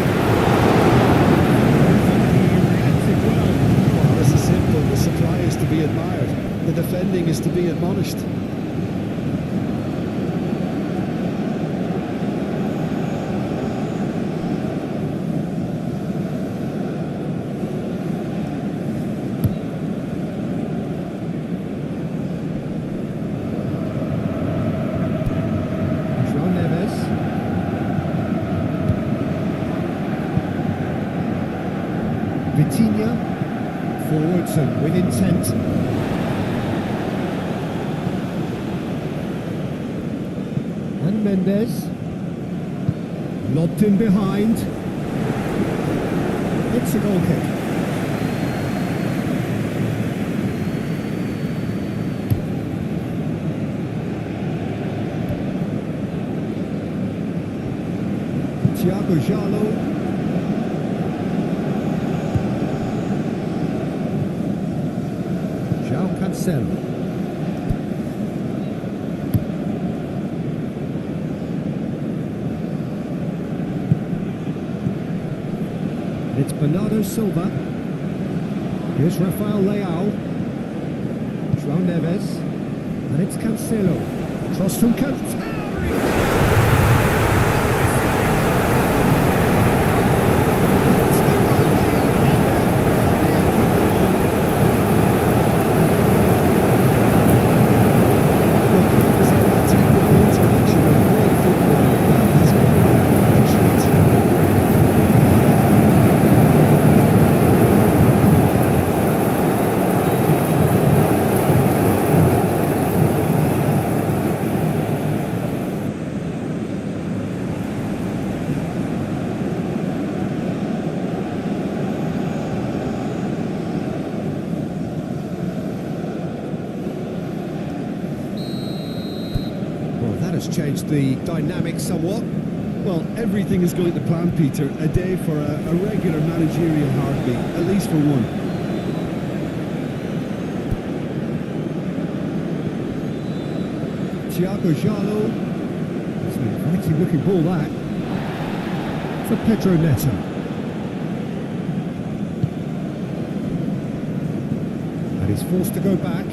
He reacted well. Well, this is simple. The supply is to be admired. The defending is to be admonished. Vitinha. Vitinha. Forwards and with intent. And Mendes. Lobbed in behind. It's a goal kick. Thiago Jalo. Cancelo. It's Bernardo Silva. Here's Rafael Leao. João Neves. And it's Cancelo. Cross from Cancelo. Has changed the dynamic somewhat. Well, everything is going to plan, Peter. A day for a regular managerial heartbeat, at least for one. Thiago Jalo. That's an inviting looking ball, that. For Pedro Neto. And he's forced to go back.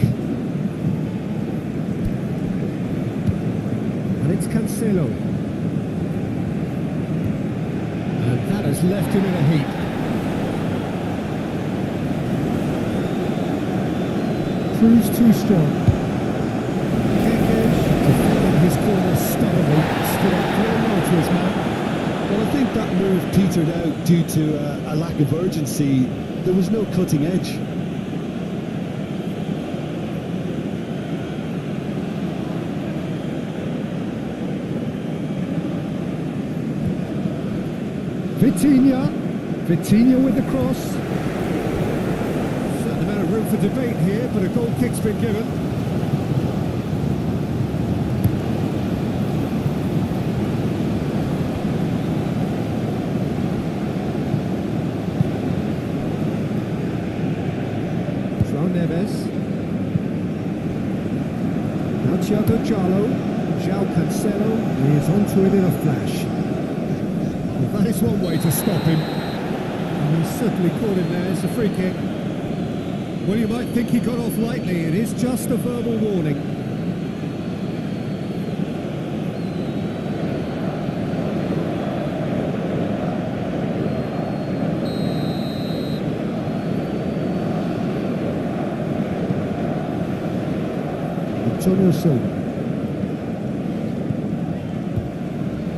And it's Cancelo. And that has left him in a heap. Cruz too strong. Kekes defending his corner stubbornly. Stood up very well to his man. Well, I think that move petered out due to a lack of urgency. There was no cutting edge. Vitinha with the cross. Certain amount of room for debate here, but a goal kick's been given. João Neves. Now Thiago Jalo. João Cancelo is onto it in a flash. That is one way to stop him. And he's certainly caught him there. It's a free kick. Well, you might think he got off lightly. It is just a verbal warning. Antonio Silva.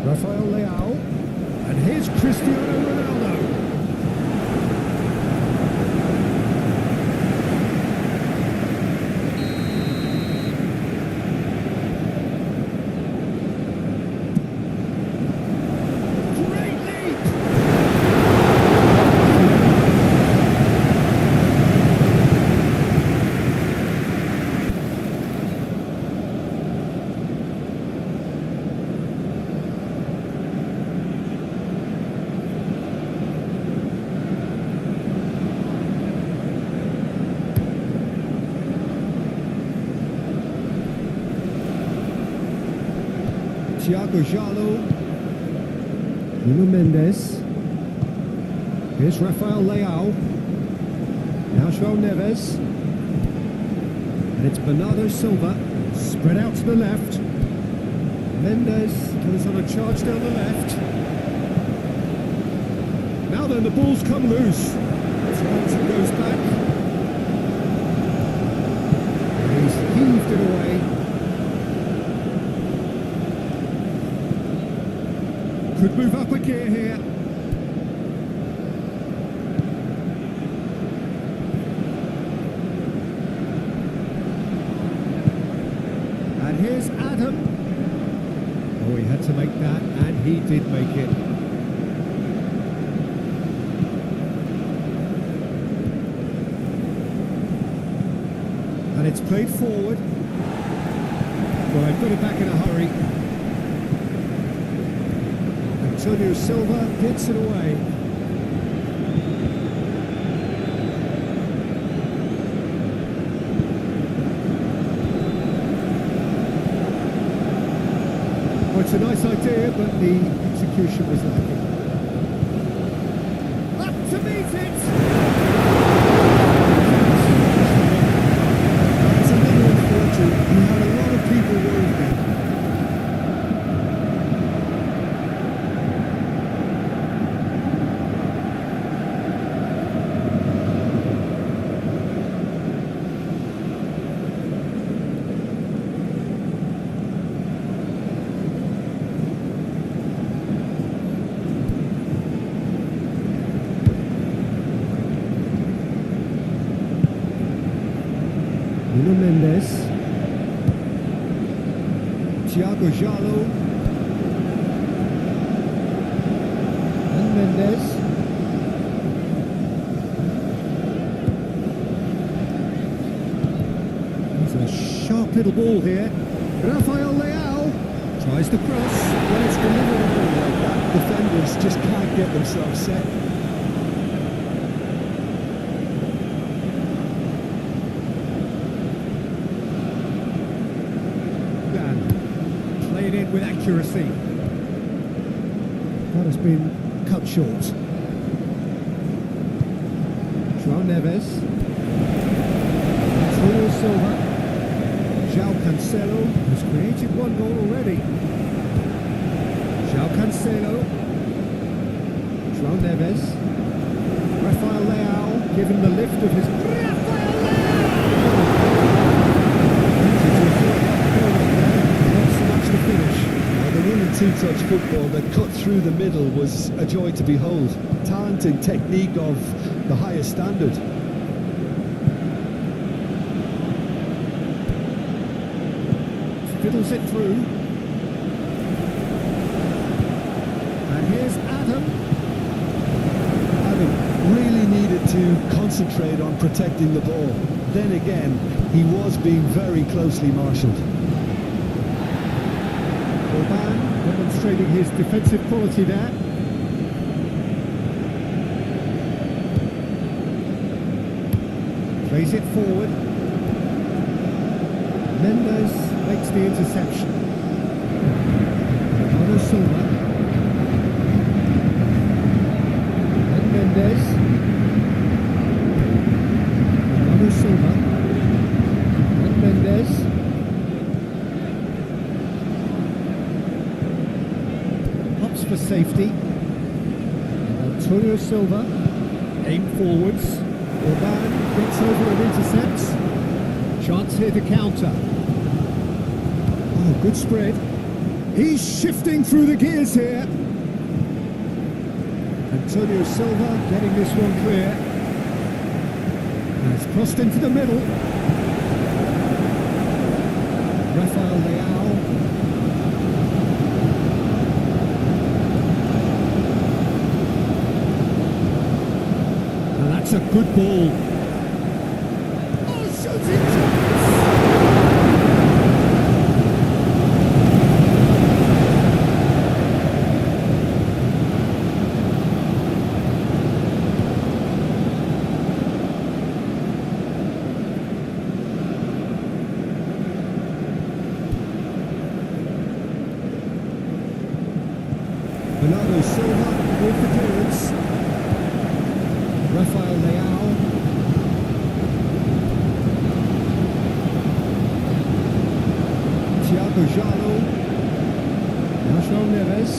Rafael Leao. And here's Cristiano Ronaldo. Great leap! Thiago Jalo. Nuno Mendes. Here's Rafael Leao. Now João Neves. And it's Bernardo Silva. Spread out to the left. Mendes goes on a charge down the left. Now then, the ball's come loose. Johnson goes back. And he's heaved it away. Could move up a gear here. here's Adam. Oh, he had to make that, and he did make it. And it's played forward. Well, they've got it back in a hurry. Antonio Silva gets it away. Well, it's a nice idea, but the execution was lacking. Up to meet it! It's a little unfortunate. You had a lot of people worried there. Nuno Mendes, Thiago Jalo, and Mendes. There's a sharp little ball here. Rafael Leao tries the cross. When it's delivered like that, defenders just can't get themselves set. Played in with accuracy. That has been cut short. João Neves. Antonio Silva. João Cancelo has created one goal already. João Cancelo. João Neves. Rafael Leao given the lift of his... The finish. The running two-touch football that cut through the middle was a joy to behold. Talent and technique of the highest standard. Fiddles it through. And here's Adam. Adam really needed to concentrate on protecting the ball. Then again, he was being very closely marshalled. Orban demonstrating his defensive quality there. Plays it forward. Mendes makes the interception. Bernardo Silva. And Mendes. Bernardo Silva. And Mendes. For safety. And Antonio Silva aim forwards. Orban gets over and intercepts. Chance here to counter. Oh, good spread. He's shifting through the gears here. Antonio Silva getting this one clear. And it's crossed into the middle. Rafael Leao. That's a good ball. Oh, shooting chance! Bernardo Silva with the clearance. Rafael Leao. Thiago Jalo. Now João Neves.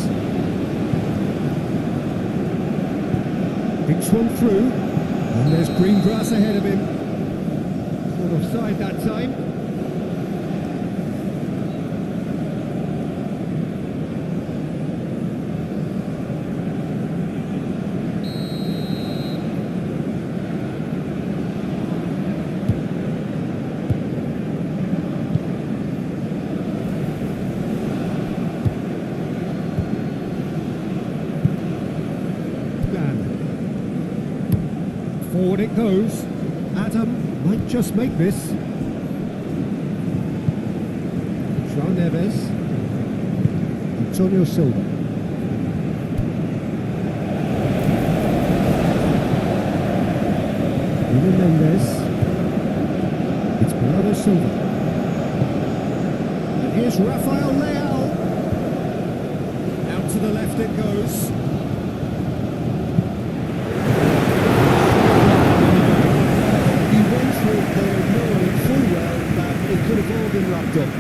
Picks one through. And there's green grass ahead of him. Caught offside that time. Forward it goes. Adam might just make this. João Neves. Antonio Silva. Nuno Mendes. It's Bernardo Silva. And here's Rafael Leao. Out to the left it goes. He went for it there, knowing full well that it could have all been wrapped up.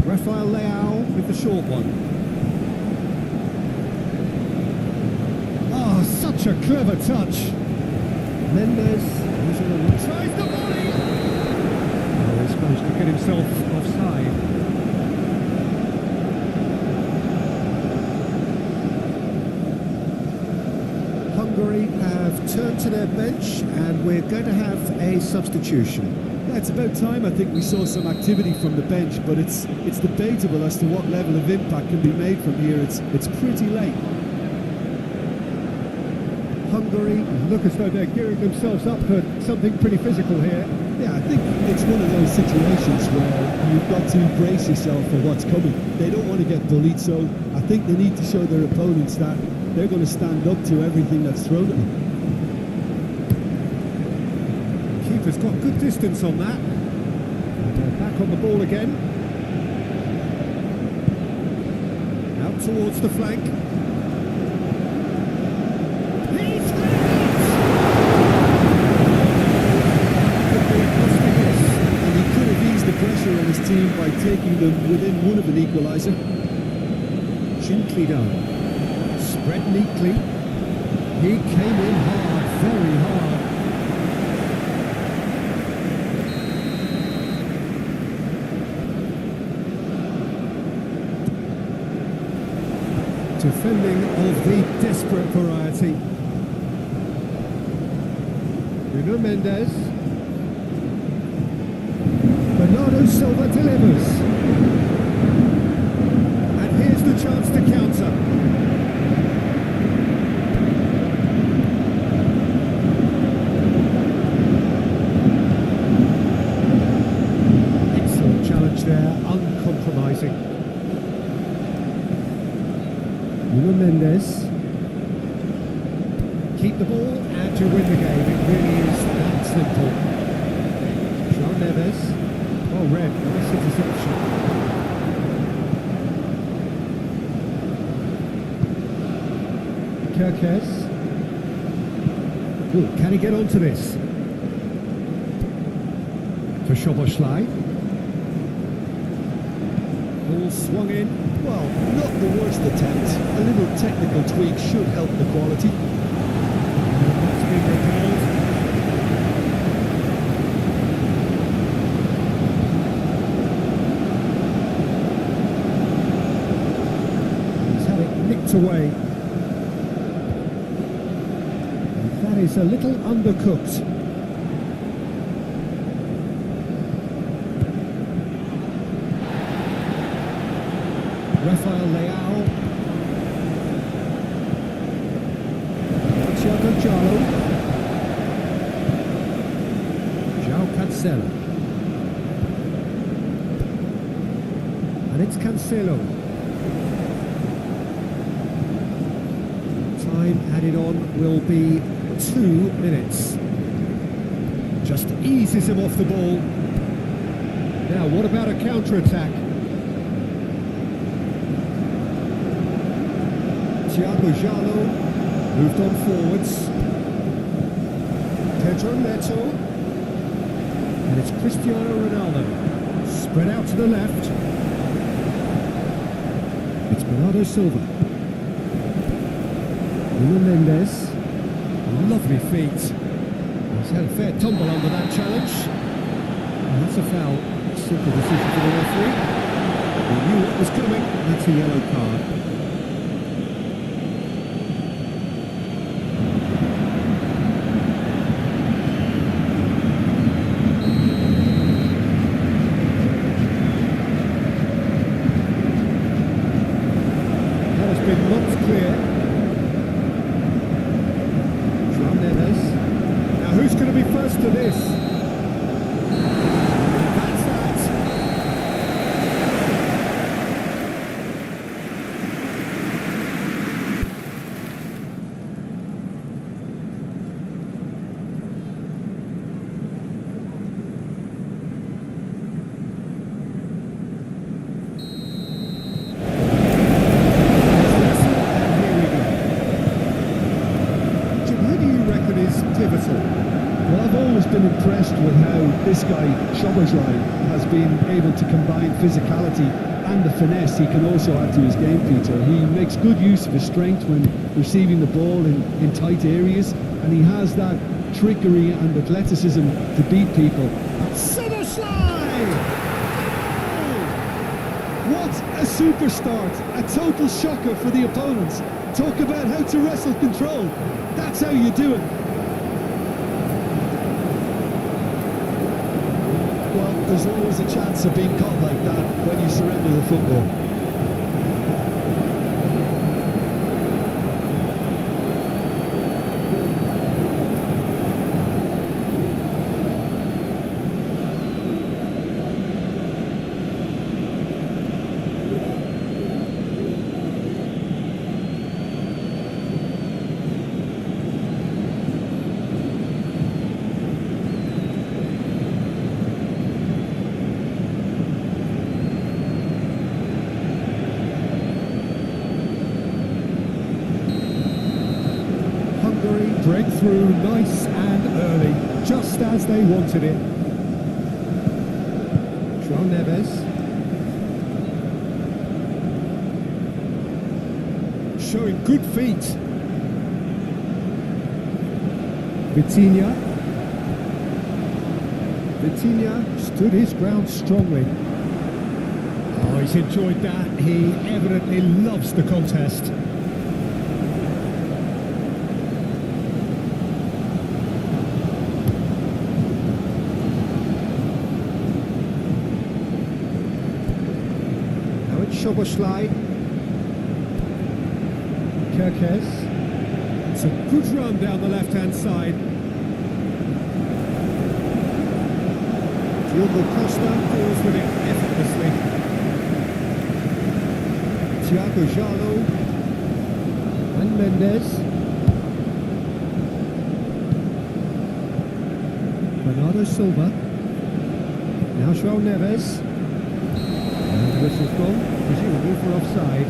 Rafael Leao with the short one. Oh, such a clever touch. Mendes tries the volley. Oh, he's managed to get himself offside. Hungary have turned to their bench and we're going to have a substitution. Yeah, it's about time I think we saw some activity from the bench, but it's debatable as to what level of impact can be made from here. It's pretty late. Hungary look as though they're gearing themselves up for something pretty physical here. Yeah, I think it's one of those situations where you've got to brace yourself for what's coming. They don't want to get bullied, so I think they need to show their opponents that they're going to stand up to everything that's thrown at them. Keeper's got good distance on that. And they're back on the ball again. Out towards the flank. He's got it! Could be a costly miss. And he could have eased the pressure on his team by taking them within one of an equaliser. Gently done. Spread neatly. He came in hard, very hard. Defending of the desperate variety. Nuno Mendes. Bernardo Silva delivers. And here's the chance to counter. Excellent challenge there, uncompromising. Nuno Mendes. Keep the ball and you win the game. It really is that simple. João Neves. Oh, red. Nice interception. Kirkes. Ooh, can he get onto this? For Szoboszlai. Ball swung in. Well, not the worst attempt. A little technical tweak should help the quality. That's been repelled. He's had it nicked away. And that is a little undercooked. Rafael Leao. Thiago Jallo. João Cancelo. And it's Cancelo. Time added on will be 2 minutes. Just eases him off the ball. Now, what about a counter-attack? Thiago Jallo moved on forwards. Pedro Neto. And it's Cristiano Ronaldo. Spread out to the left. It's Bernardo Silva. Nuno Mendes. Lovely feet. He's had a fair tumble under that challenge. And that's a foul. Simple decision for the referee. He knew what was coming. That's a yellow card. Who's going to be first to this? That's that. Pivotal. Well, I've always been impressed with how this guy, Szoboszlai, has been able to combine physicality and the finesse he can also add to his game, Peter. He makes good use of his strength when receiving the ball in tight areas, and he has that trickery and athleticism to beat people. Szoboszlai! What a super start! A total shocker for the opponents. Talk about how to wrestle control. That's how you do it. Well, there's always a chance of being caught like that when you surrender the football. Breakthrough nice and early, just as they wanted it. João Neves. Showing good feet. Vitinha. Vitinha stood his ground strongly. Oh, he's enjoyed that. He evidently loves the contest. Szoboszlai. Kerkez. It's a good run down the left-hand side. Diogo Costa deals with it effortlessly. Thiago Jalo. And Mendes. Bernardo Silva. Now João Neves. And the whistle's gone, presumably for offside.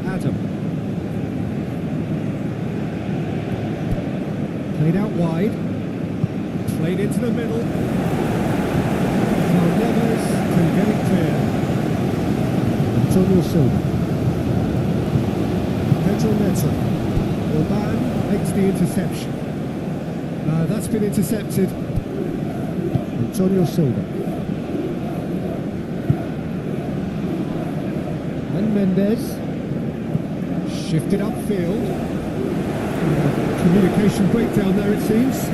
Adam. Played out wide. Played into the middle. João Neves can get it clear. Antonio Silva. Pedro Neto. Orban makes the interception. That's been intercepted. Antonio Silva. And Mendes. Shifted upfield. Communication breakdown there, it seems.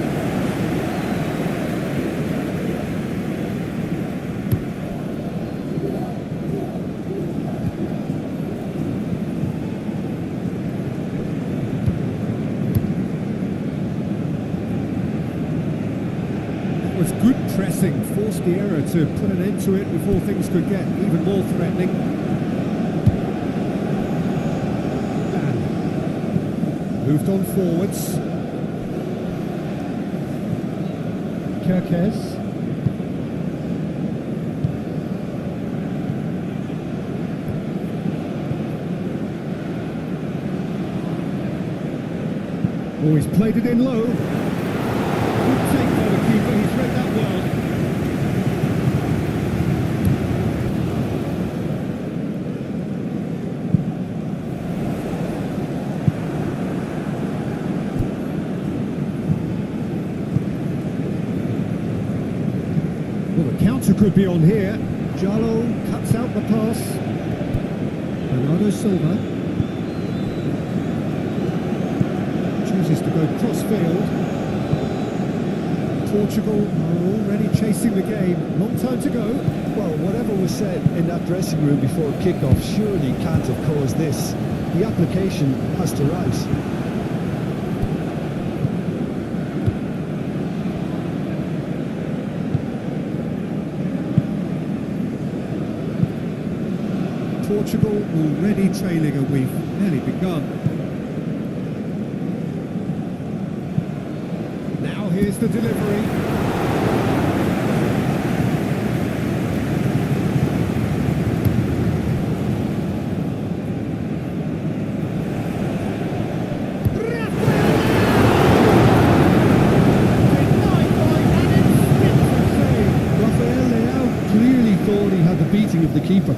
Was good pressing, forced the error to put an end to it before things could get even more threatening. Dan moved on forwards. Kerkez. Oh, he's played it in low. Good take by the keeper, he's read that well. Well, the counter could be on here. Jalo cuts out the pass. Bernardo Silva. chooses to go cross-field. Portugal are already chasing the game. Long time to go. Well, whatever was said in that dressing room before kickoff surely can't have caused this. The application has to rise. Portugal already trailing, and we've nearly begun. Now here's the delivery. Rafael Leao clearly thought he had the beating of the keeper.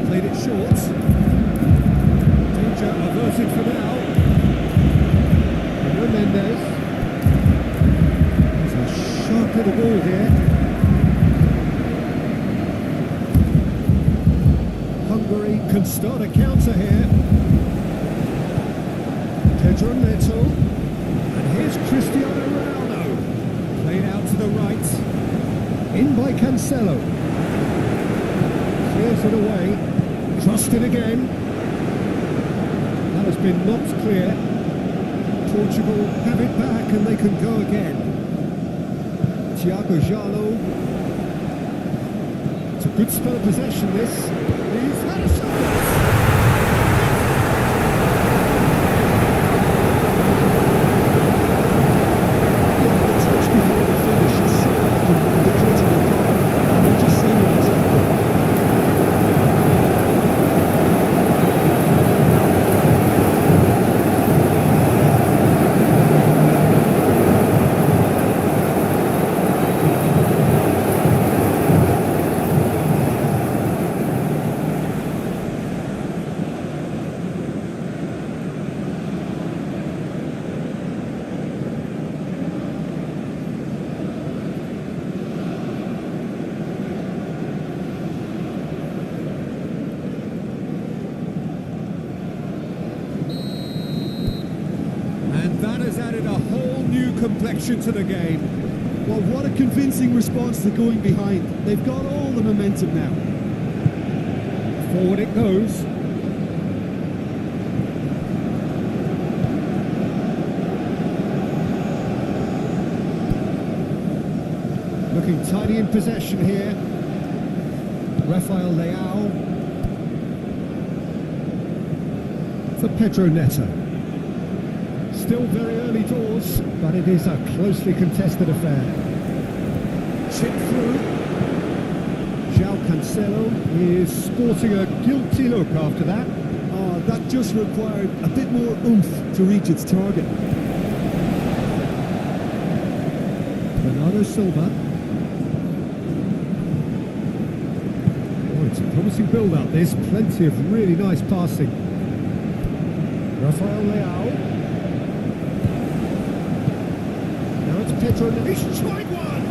Played it short. Danger averted for now. Mendes. There's a sharp little ball here. Hungary can start a counter here. Pedro Neto. And here's Cristiano Ronaldo. Played out to the right. In by Cancelo. Clears it away. Crossed it again. That has been knocked clear. Portugal have it back and they can go again. Thiago Jalo. It's a good spell of possession, this. He's had a shot. The touch before the finish is so often the critical part, and we're just seeing it as happened. That has added a whole new complexion to the game. Well, what a convincing response to going behind. They've got all the momentum now. Forward it goes. Looking tidy in possession here. Rafael Leao. For Pedro Neto. Still very early doors, but it is a closely contested affair. Chip through. João Cancelo is sporting a guilty look after that. That just required a bit more oomph to reach its target. Bernardo Silva. Oh, it's a promising build-up. There's plenty of really nice passing. Rafael Leao. Pedro, he's tried one!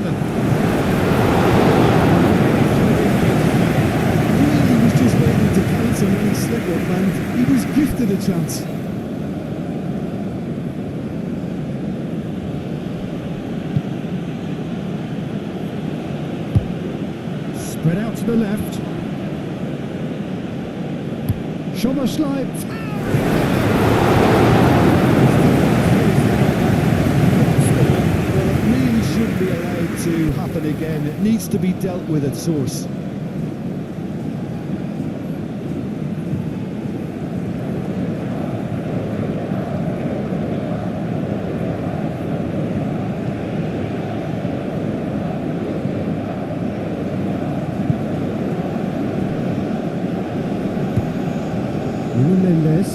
Really was just waiting to cancel any slip-up, and he was gifted a chance. Spread out to the left. Schomerschleib. Shouldn't be allowed to happen again. It needs to be dealt with at source. Mendes.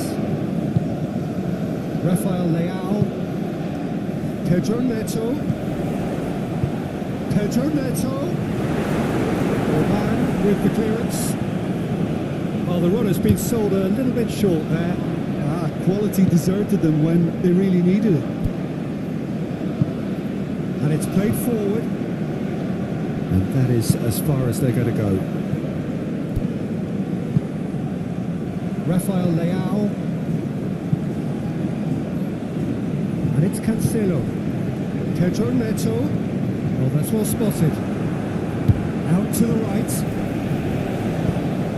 Rafael Leao. Pedro Neto. Pedro Neto. Orban with the clearance. Well, the run has been sold a little bit short there. Quality deserted them when they really needed it. And it's played forward. And that is as far as they're going to go. Rafael Leao. And it's Cancelo. Pedro Neto. Oh, that's well spotted. Out to the right.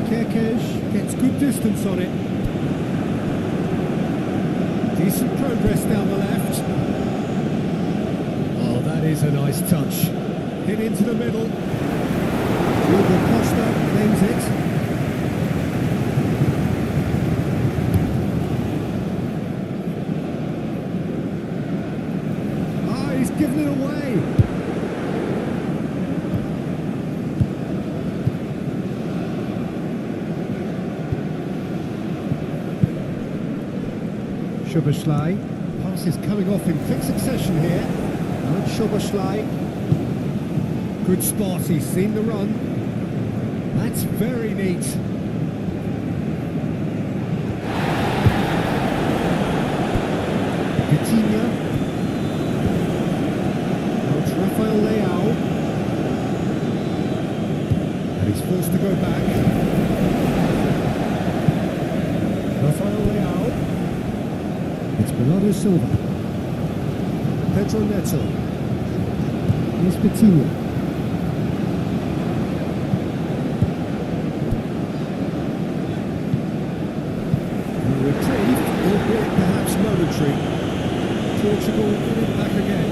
Kerkez gets good distance on it. Decent progress down the left. Oh, that is a nice touch. Hit into the middle. Hugo Costa claims it. He's given it away. Szoboszlai. Pass is coming off in quick succession here. And Szoboszlai. Good spot, he's seen the run. That's very neat. Vitinha. Rafael Leao, and he's forced to go back. Rafael Leao, it's Bernardo Silva. Pedro Neto, here's Vitinha. Retrieved, albeit perhaps momentary. Portugal winning back again.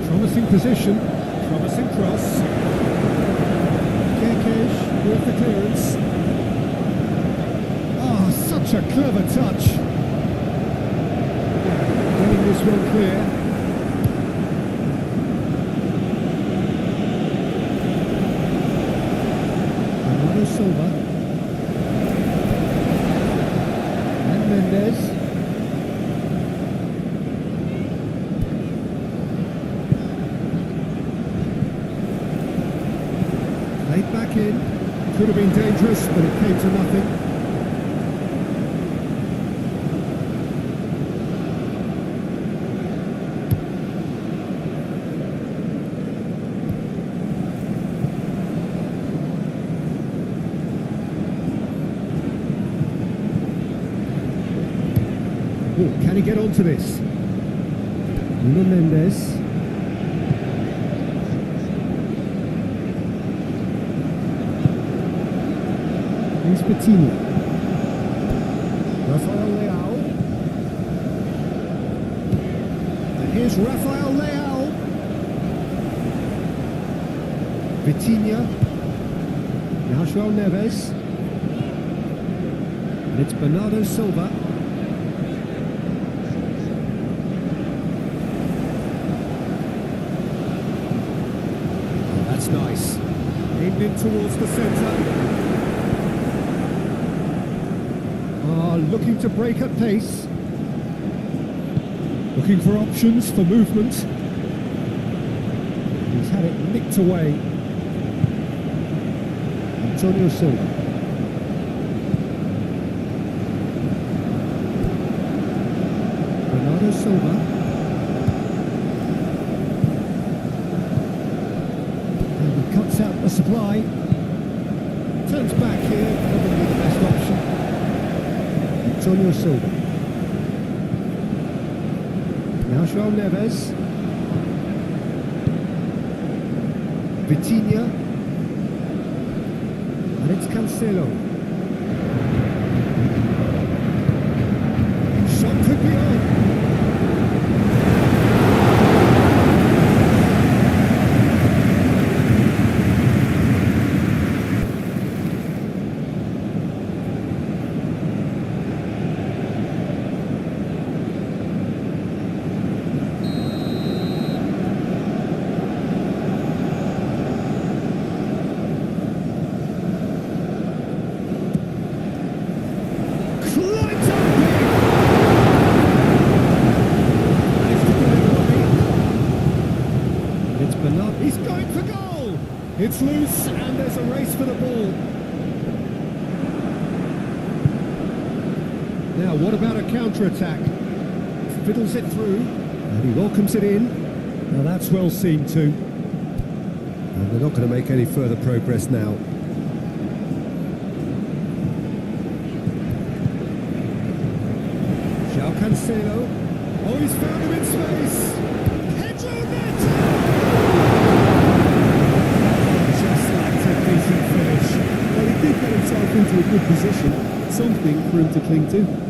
Promising position, promising cross. Kerkez with the clearance. Ah, such a clever touch. Getting this one clear. Bernardo Silva. And Mendes. Played back in, could have been dangerous, but it came to nothing. Oh, can he get onto this? Nuno Mendes. Here's Vitinha. Rafael Leao. And here's Rafael Leao. Vitinha. Now João Neves. And it's Bernardo Silva. Oh, that's nice. Aimed in towards the centre. Looking to break at pace. Looking for options for movement. He's had it nicked away. Antonio Silva. Bernardo Silva. And he cuts out the supply. Turns back here, probably the best option. Antonio Silva. Now João Neves. Vitinha. And it's Cancelo. Shot could be on. He's going for goal! It's loose and there's a race for the ball. Now what about a counter-attack? Fiddles it through and he welcomes it in. Now that's well seen too. And they're not going to make any further progress now. Cancelo. Oh, he's found him in space. Pedro Neto! Just like a decent finish. Well, he did get himself into a good position. Something for him to cling to.